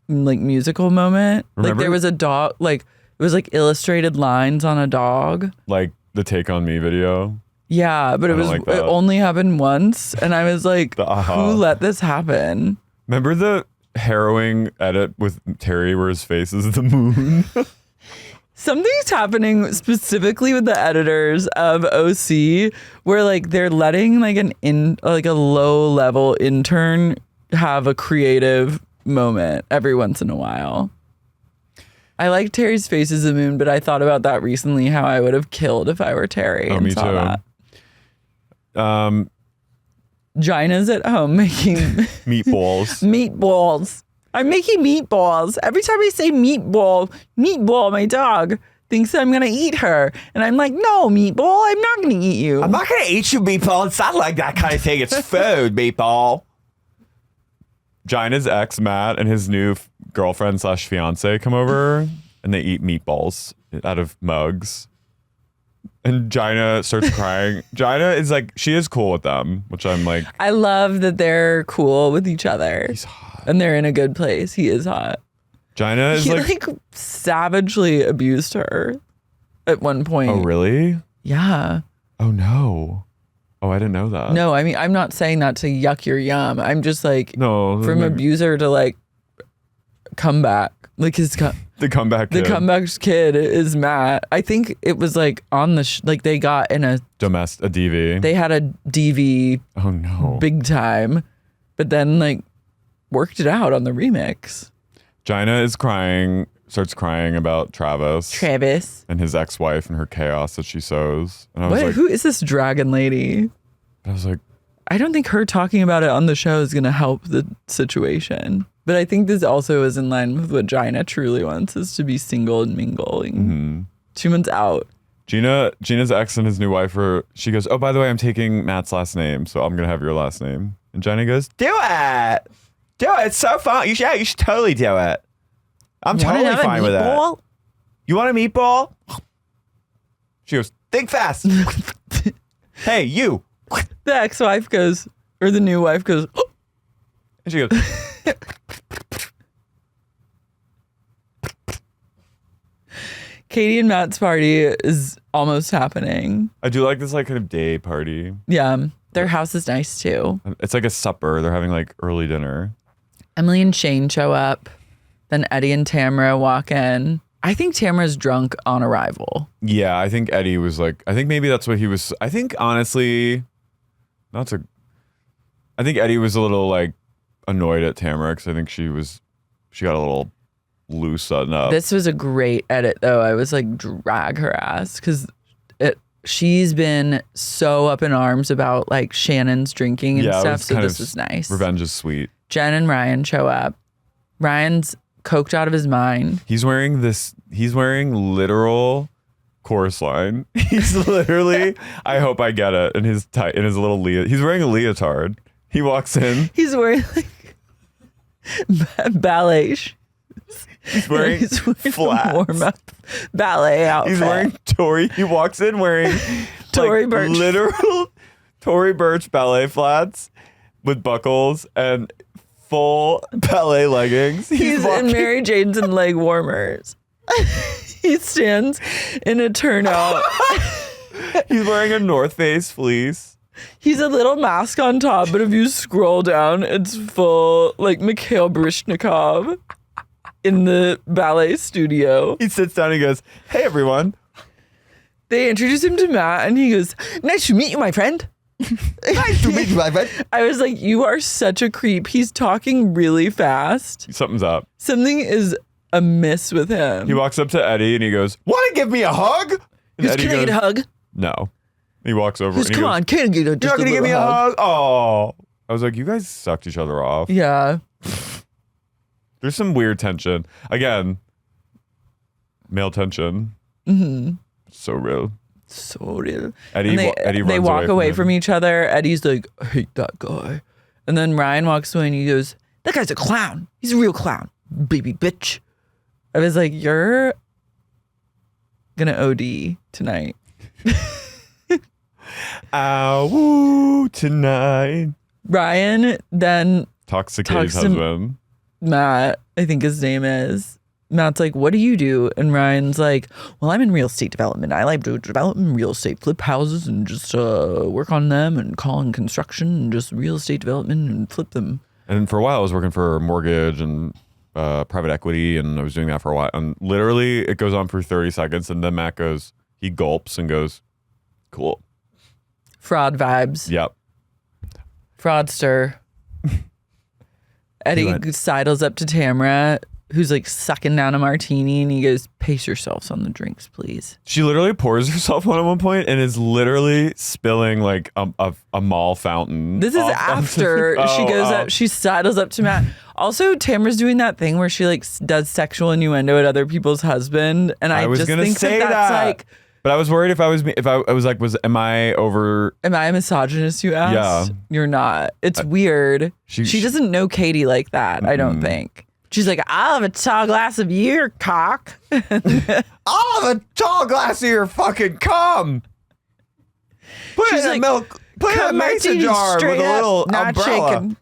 like musical moment. Remember? Like there was a dog, like it was like illustrated lines on a dog. Like the Take On Me video. Yeah, but it don't was like that. it only happened once, and I was like, The aha. who let this happen? Remember the harrowing edit with Terry where his face is the moon? Something's happening specifically with the editors of OC where like they're letting like a low level intern have a creative moment every once in a while. I like Terry's face as the moon, but I thought about that recently, how I would have killed if I were Terry and me saw too. that. Gina's at home making Meatballs. meatballs. I'm making meatballs. Every time I say meatball, my dog thinks I'm going to eat her. And I'm like, no, meatball, I'm not going to eat you. I'm not going to eat you, Meatball. It's not like that kind of thing. It's food, Meatball. Gina's ex, Matt, and his new girlfriend / fiance come over and they eat meatballs out of mugs. And Gina starts crying. Gina is like, she is cool with them, which I'm like. I love that they're cool with each other. He's hot. And they're in a good place. He is hot. Gina is He like, savagely abused her at one point. oh, really? Yeah. Oh, no. Oh, I didn't know that. No, I mean, I'm not saying that to yuck your yum. I'm just like, No. from maybe- abuser to like comeback. Like The comeback the kid. comeback kid is Matt. I think it was like on the like they got in a Domestic, a DV. they had a DV oh, no. big time, but then like worked it out on the remix. Gina is crying, starts crying about Travis and his ex-wife and her chaos that she sows. And I was What? like, Who is this dragon lady? I was like, I don't think her talking about it on the show is going to help the situation. But I think this also is in line with what Gina truly wants, is to be single and mingling. 2 months out. Gina's ex and his new wife she goes, oh, by the way, I'm taking Matt's last name, so I'm going to have your last name. And Gina goes, Do it. Do it. It's so fun. You should totally do it. I'm totally fine with it. You want a meatball? She goes, think fast. Hey, you. The ex-wife goes, or the new wife goes, oh. and she goes, Katie and Matt's party is almost happening. I do like this like kind of day party. Yeah, their house is nice too. It's like a supper. They're having like early dinner. Emily and Shane show up. Then Eddie and Tamra walk in. I think Tamra's drunk on arrival. Yeah, I think Eddie was like, I think maybe that's what he was. I think honestly, I think Eddie was a little like annoyed at Tamra because I think she got a little loose up. This was a great edit though. I was like, drag her ass, because she's been so up in arms about like Shannon's drinking and stuff. So this was nice. Revenge is sweet. Jenn and Ryan show up. Ryan's coked out of his mind. He's wearing literal chorus line. He's literally, I hope I get it, in his little he's wearing a leotard. He walks in. He's wearing like ballet shoes. He's wearing flats. Warm up ballet outfit. He's wearing Tory. He walks in wearing Tory Burch. literal Tory Burch ballet flats with buckles and full ballet leggings. He's in Mary Jane's and leg warmers. He stands in a turnout. He's wearing a North Face fleece. He's a little mask on top, but if you scroll down, it's full like Mikhail Baryshnikov. in the ballet studio. He sits down and he goes, "Hey, everyone." They introduce him to Matt and he goes, "Nice to meet you, my friend." Nice to meet you, my friend. I was like, you are such a creep. He's talking really fast. Something's up. Something is amiss with him. He walks up to Eddie and he goes, "Want to give me a hug?" And He goes, Eddie "Can I get a hug?" No. He walks over. He goes, and he "Come on, can I get "You're not gonna give me a hug?" Oh, I was like, you guys sucked each other off. Yeah. There's some weird tension. Again, male tension. Mm-hmm. So real. So real. Eddie, And Eddie runs they walk away from him. each other. Eddie's like, "I hate that guy." And then Ryan walks away and he goes, "That guy's a clown. He's a real clown, baby bitch." I was like, you're gonna OD tonight. Ow, tonight. Ryan then Talks to talks Katie's to- husband. Matt, I think his name is. Matt's like, "What do you do?" And Ryan's like, "Well, I'm in real estate development. I like to develop in real estate, flip houses and just work on them and call in construction and just real estate development and flip them." And for a while, I was working for mortgage and private equity, and I was doing that for a while. And literally, it goes on for 30 seconds, and then Matt goes, he gulps and goes, "Cool." Fraud vibes. Yep. Fraudster. Eddie sidles up to Tamra, who's like sucking down a martini, and he goes, "Pace yourselves on the drinks, please." She literally pours herself one at one point and is literally spilling like a mall fountain. This is after she goes up, she sidles up to Matt. Also, Tamra's doing that thing where she like does sexual innuendo at other people's husband, and I was just gonna think say that's that. like, But I was worried if I was like, am I over? am I a misogynist? You asked. Yeah. You're not. It's weird. she- She doesn't know Katie like that. I don't think. She's like, "I'll have a tall glass of your cock." I'll have a tall glass of your fucking cum. Put She's it in like, a milk. Put it in a "Cum mason martini jar with straight a up, little not umbrella.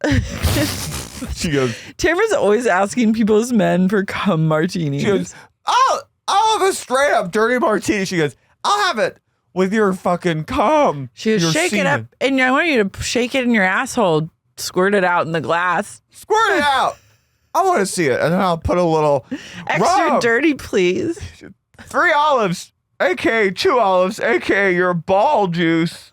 shaken." She goes, Tamra's always asking people's men for cum martinis. She goes, I'll have a straight up dirty martini. She goes, "I'll have it with your fucking cum." She goes, your "Shake it up, semen. and I want you to shake it in your asshole, squirt it out in the glass. Squirt it out. I want to see it. And then I'll put a little Extra rub. dirty, please." 3 olives, aka 2 olives, aka your ball juice.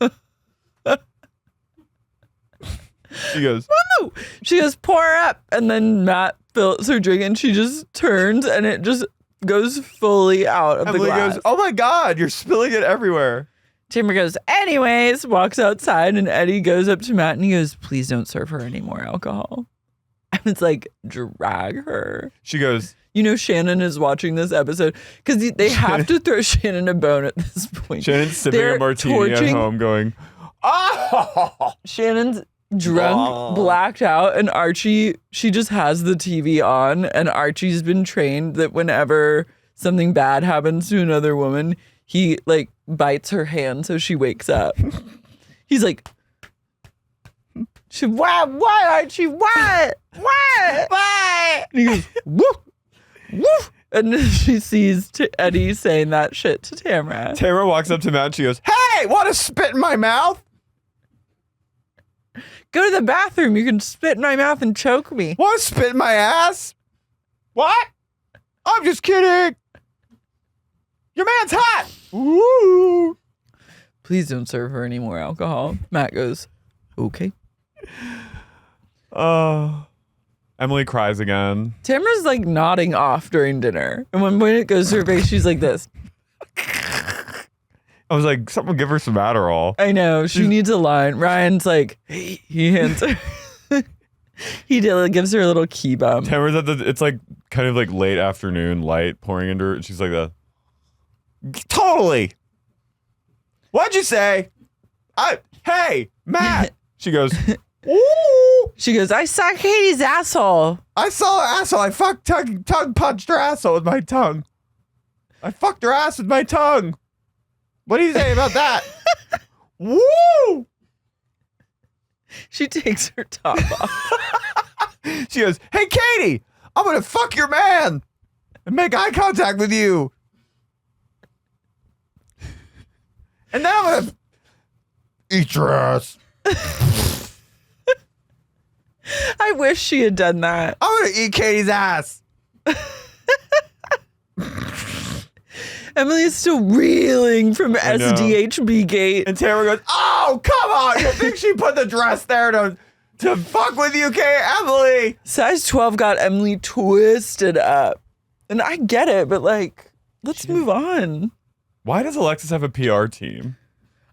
she goes, Woo! She goes, "Pour up," and then Matt fills her drink, and she just turns, and it just goes fully out of the Emily glass. goes, "Oh my God, you're spilling it everywhere." Tamra goes, "Anyways," walks outside, and Eddie goes up to Matt, and he goes, "Please don't serve her any more alcohol." And it's like, drag her. she goes, You know, Shannon is watching this episode because they have to throw Shannon a bone at this point. Shannon's sipping They're a martini torching- at home going, Oh, Shannon's drunk, blacked out, and Archie, she just has the TV on, and Archie's been trained that whenever something bad happens to another woman, he like bites her hand so she wakes up. He's like, "Why, Archie? What? Why?" And he goes, "Woof, woof." And then she sees Eddie saying that shit to Tamra. Tamra walks up to Matt and she goes, hey, want to spit in my mouth? "Go to the bathroom. You can spit in my mouth and choke me." Want to spit in my ass? What? I'm just kidding. Your man's hot. Woo. "Please don't serve her any more alcohol." Matt goes, "Okay." Emily cries again. Tamra's like nodding off during dinner. And when it goes to her face, she's like this. I was like, someone give her some Adderall. I know. She needs a line. Ryan's like, hey, he hands her. He gives her a little key bump. Tamra's at it's like kind of like late afternoon light pouring into her. And she's like that. Totally. What'd you say? Hey, Matt. She goes, Ooh. She goes, "I saw Katie's asshole." I saw her asshole. I fucked tongue punched her asshole with my tongue. I fucked her ass with my tongue. What do you say about that? Woo! She takes her top off. She goes, "Hey, Katie, I'm gonna fuck your man and make eye contact with you, and then I'm gonna eat your ass." I I wish she had done that. I'm gonna eat Katie's ass. Emily is still reeling from SDHB gate. And Tamra goes, oh, come on. You think she put the dress there to fuck with you, Emily? Size 12 got Emily twisted up. And I get it, but like, let's move on. Why does Alexis have a PR team?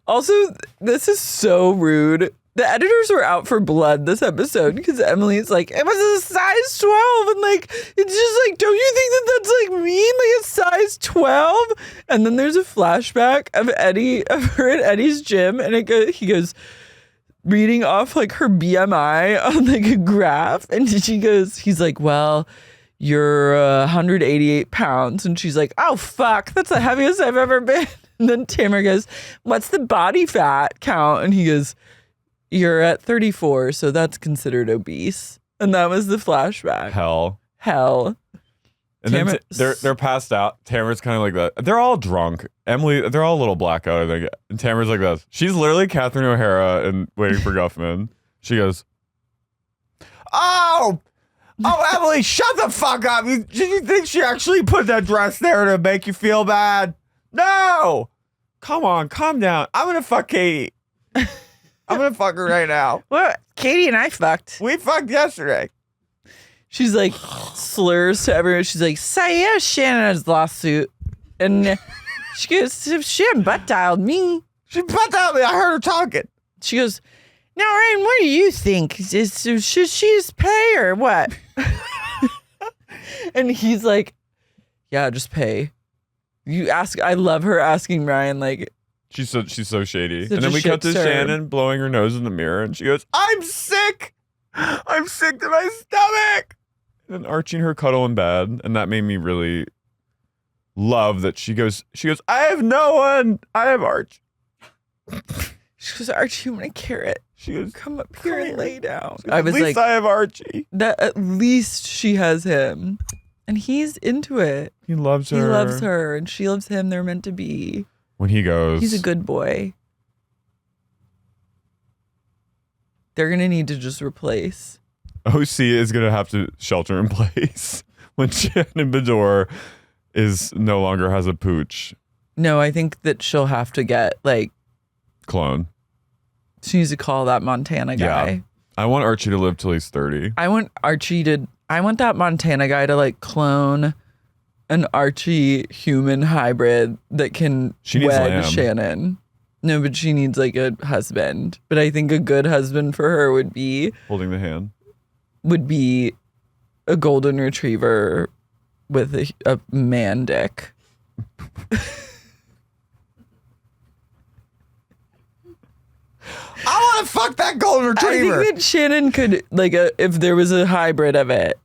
Also, this is so rude. The editors were out for blood this episode because Emily's like, it was a size 12. And like, it's just like, don't you think that that's like mean? Like a size 12? And then there's a flashback of her at Eddie's gym. And he goes, reading off like her BMI on like a graph. And he's like, well, you're 188 pounds. And she's like, oh, fuck, that's the heaviest I've ever been. And then Tamra goes, what's the body fat count? And he goes, you're at 34, so that's considered obese. And that was the flashback. Hell. And Tamra, then they're passed out. Tamara's kind of like that. They're all drunk. Emily, they're all a little blackout, I think. And Tamara's like this. She's literally Catherine O'Hara and Waiting for Guffman. She goes, Oh, Emily, shut the fuck up. You think she actually put that dress there to make you feel bad? No. Come on, calm down. I'm going to fuck Katie. I'm going to fuck her right now. well, Katie and I fucked. We fucked yesterday. She's like, slurs to everyone. She's like, say Shannon's lawsuit. And she goes, she hadn't butt dialed me. She butt dialed me. I heard her talking. She goes, now, Ryan, what do you think? Should she just pay or what? And he's like, yeah, just pay. I love her asking Ryan, like, she's so shady. Such And then a we cut to shit serve. Shannon blowing her nose in the mirror, and she goes, I'm sick. I'm sick to my stomach. And then Archie and her cuddle in bed, and that made me really love that she goes, I have no one. I have Archie. she goes, Archie, you want a carrot? She goes, Come up here and lay down. At I was least like, I have Archie. that at least she has him. And he's into it. He loves her. He loves her and she loves him. They're meant to be. When he goes, He's a good boy. They're going to need to just replace. OC is going to have to shelter in place when Shannon Bedore no longer has a pooch No, I think that she'll have to get like, clone. she needs to call that Montana guy. Yeah. I want Archie to live till he's 30. I want that Montana guy to like clone an Archie human hybrid that can She needs wed lamb. Shannon. No, but she needs like a husband. But I think a good husband for her would be Holding the hand. a golden retriever with a man dick. I want to fuck that golden retriever. I think that Shannon could like if there was a hybrid of it,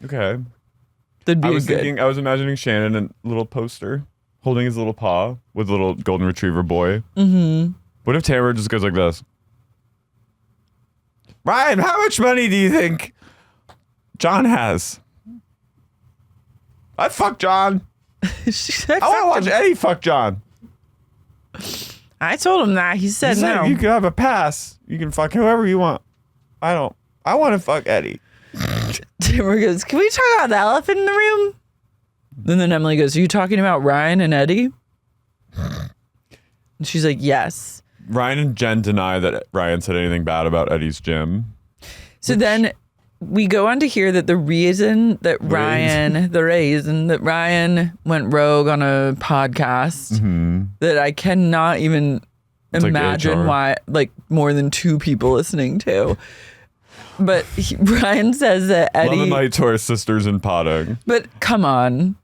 Okay. that'd be I was good. I was imagining Shannon in a little poster holding his little paw with a little golden retriever boy. Mm-hmm. What if Tamra just goes like this? Ryan, how much money do you think John has. I'd fuck John? She said, I want to watch "Fuck him." Eddie fuck John. I told him that. He said He said, no. you can have a pass. You can fuck whoever you want. I want to fuck Eddie. Tamra goes, can we talk about the elephant in the room? And then Emily goes, are you talking about Ryan and Eddie? And she's like, yes. Ryan and Jen deny that Ryan said anything bad about Eddie's gym. So then we go on to hear that the reason that Ryan went rogue on a podcast that I cannot even like imagine HR. why, like more than 2 people listening to. But Ryan says that Love Eddie. and light to our sisters in potting. But come on,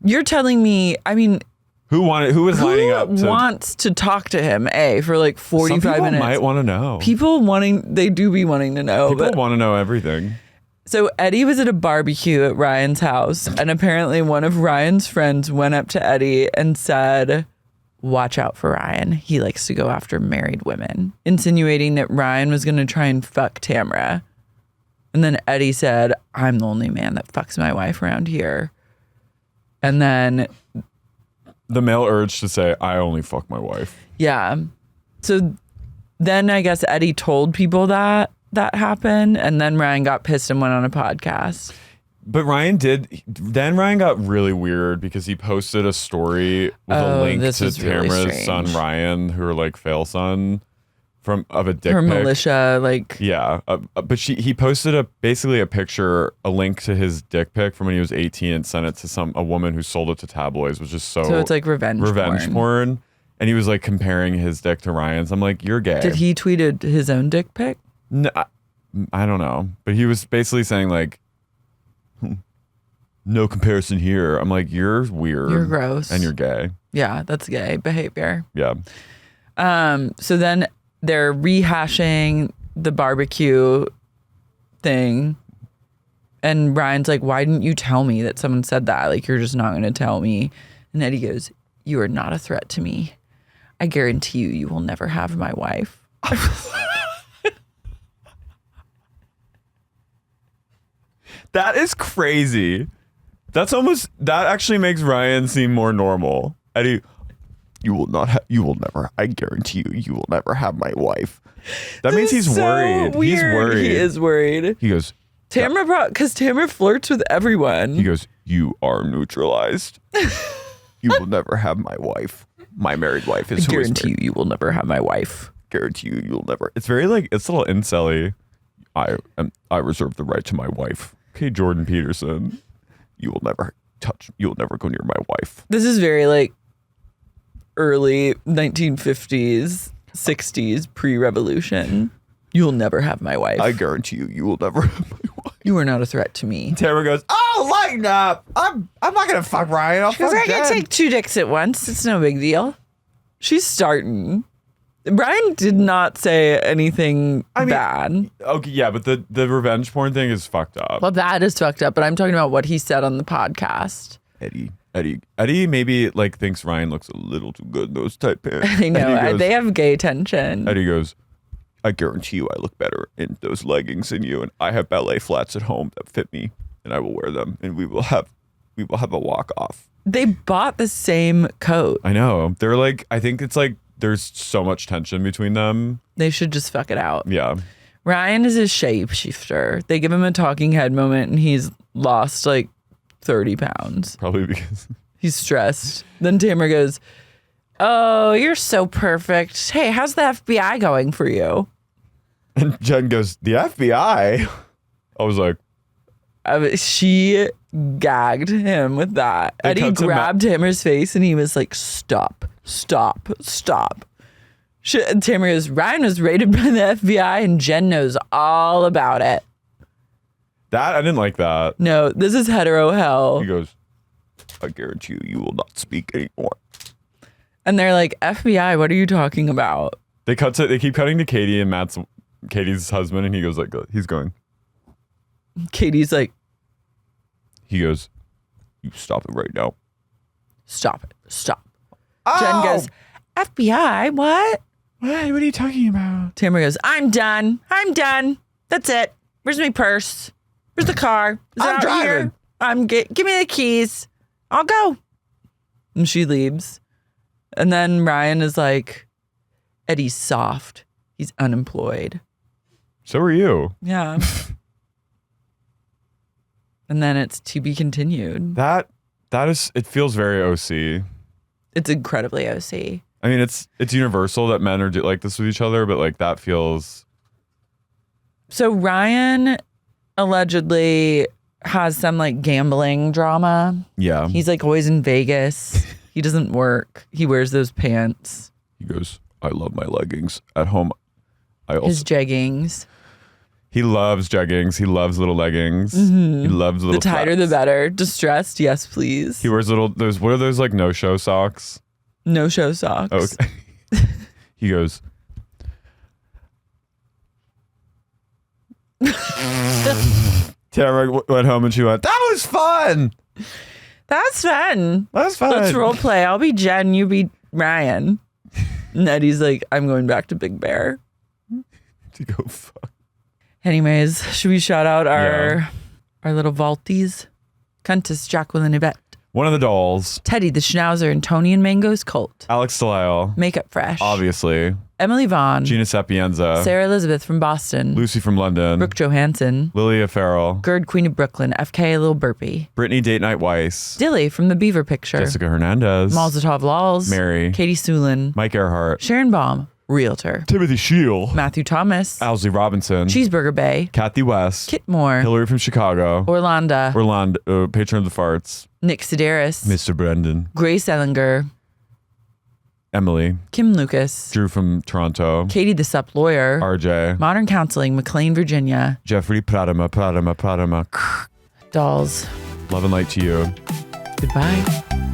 you're telling me? I mean, Who was lining up to wants to talk to him? For like 45 Some people minutes. might want to know. They do be wanting to know. People but want to know everything. So Eddie was at a barbecue at Ryan's house, and apparently one of Ryan's friends went up to Eddie and said, watch out for Ryan. He likes to go after married women, insinuating that Ryan was going to try and fuck Tamra. And then Eddie said, I'm the only man that fucks my wife around here. And then, The male urge to say, I only fuck my wife. yeah. So then I guess Eddie told people that. that happen. And then Ryan got pissed and went on a podcast. But Ryan got really weird because he posted a story with a link to Tamra's really son Ryan, her like fail son, of a dick her pic. militia, like Yeah, but he posted basically a picture, a link to his dick pic from when he was 18, and sent it to a woman who sold it to tabloids, which is so it's like revenge porn. And he was like comparing his dick to Ryan's. I'm like, you're gay. Did he tweeted his own dick pic? No, I don't know, but he was basically saying like, no comparison here. I'm like, you're weird. You're gross. And you're gay. Yeah, that's gay behavior. Yeah. So then they're rehashing the barbecue thing. And Ryan's like, why didn't you tell me that someone said that? Like, you're just not going to tell me. And Eddie goes, you are not a threat to me. I guarantee you will never have my wife. That is crazy. That actually makes Ryan seem more normal. Eddie, you will never, I guarantee you will never have my wife. That means he's worried. Weird. He's worried. He is worried. He goes, because Tamra flirts with everyone. He goes, you are neutralized. You will never have my wife. My married wife is I guarantee you will never have my wife. Guarantee you will never. It's very like, it's a little incel-y. I reserve the right to my wife. Okay, Jordan Peterson, you will never go near my wife. This is very like early 1950s, 60s, pre-revolution. You'll never have my wife. I guarantee you will never have my wife. You are not a threat to me. Tamra goes, oh, lighten up. I'm not going to fuck Ryan. I'll fuck I Jen. can take 2 dicks at once. It's no big deal. She's starting. Brian did not say anything bad. Okay, yeah, but the revenge porn thing is fucked up. Well, that is fucked up, but I'm talking about what he said on the podcast. Eddie maybe like thinks Ryan looks a little too good in those tight pants. I know. They have gay tension. Eddie goes, I guarantee you I look better in those leggings than you, and I have ballet flats at home that fit me, and I will wear them, and we will have a walk off. They bought the same coat. I know. They're like, I think it's like there's so much tension between them. They should just fuck it out. Yeah. Ryan is a shapeshifter. They give him a talking head moment and he's lost like 30 pounds. Probably because he's stressed. Then Tamra goes, oh, you're so perfect. Hey, how's the FBI going for you? And Jen goes, the FBI? I was like, she gagged him with that. Eddie grabbed Tamra's face and he was like, stop. And Tamra goes, Ryan was raided by the FBI and Jen knows all about it. That, I didn't like that. No, this is hetero hell. He goes, I guarantee you will not speak anymore. And they're like, FBI, what are you talking about? They keep cutting to Katie and Katie's husband, and he goes like, he's going. Katie's like, he goes, you stop it right now. Stop it. Stop. Oh! Jen goes, FBI, what? What are you talking about? Tamra goes, I'm done. That's it. Where's my purse? Where's the car? Is I'm it out here? driving. Give me the keys. I'll go. And she leaves. And then Ryan is like, Eddie's soft. He's unemployed. So are you. Yeah. And then it's to be continued. That is, it feels very OC. It's incredibly OC. I mean, it's universal that men are like this with each other, but like that feels. So Ryan allegedly has some like gambling drama. Yeah. He's like always in Vegas. He doesn't work. He wears those pants. He goes, I love my leggings at home. His jeggings. He loves jeggings. He loves little leggings. Mm-hmm. He loves little. The tighter flats. the better. Distressed, yes, please. He wears what are those like no-show socks? No-show socks. Okay. He goes. Tamra went home and she went, that was fun. That's fun. That's fun. Let's role play. I'll be Jen, you be Ryan. And Eddie's like, I'm going back to Big Bear. To go fuck. Anyways, should we shout out our little vaulties? Countess Jacqueline Yvette. One of the dolls. Teddy the Schnauzer and Tony and Mango's Cult. Alex Delisle. Makeup Fresh. Obviously. Emily Vaughn, Gina Sapienza, Sarah Elizabeth from Boston, Lucy from London, Brooke Johansson, Lilia Farrell, Gerd Queen of Brooklyn, FK Lil Burpee, Brittany Date Night Weiss, Dilly from The Beaver Picture, Jessica Hernandez, Malzatov Laws, Mary, Katie Sulin, Mike Earhart, Sharon Baum, Realtor, Timothy Scheel, Matthew Thomas, Owsley Robinson, Cheeseburger Bay, Kathy West, Kit Moore, Hillary from Chicago, Orlando, Patron of the Farts, Nick Sedaris, Mr. Brendan, Grace Ellinger, Emily, Kim Lucas, Drew from Toronto, Katie the Sup Lawyer, RJ, Modern Counseling, McLean, Virginia, Jeffrey Pradama, Dolls. Love and light to you. Goodbye.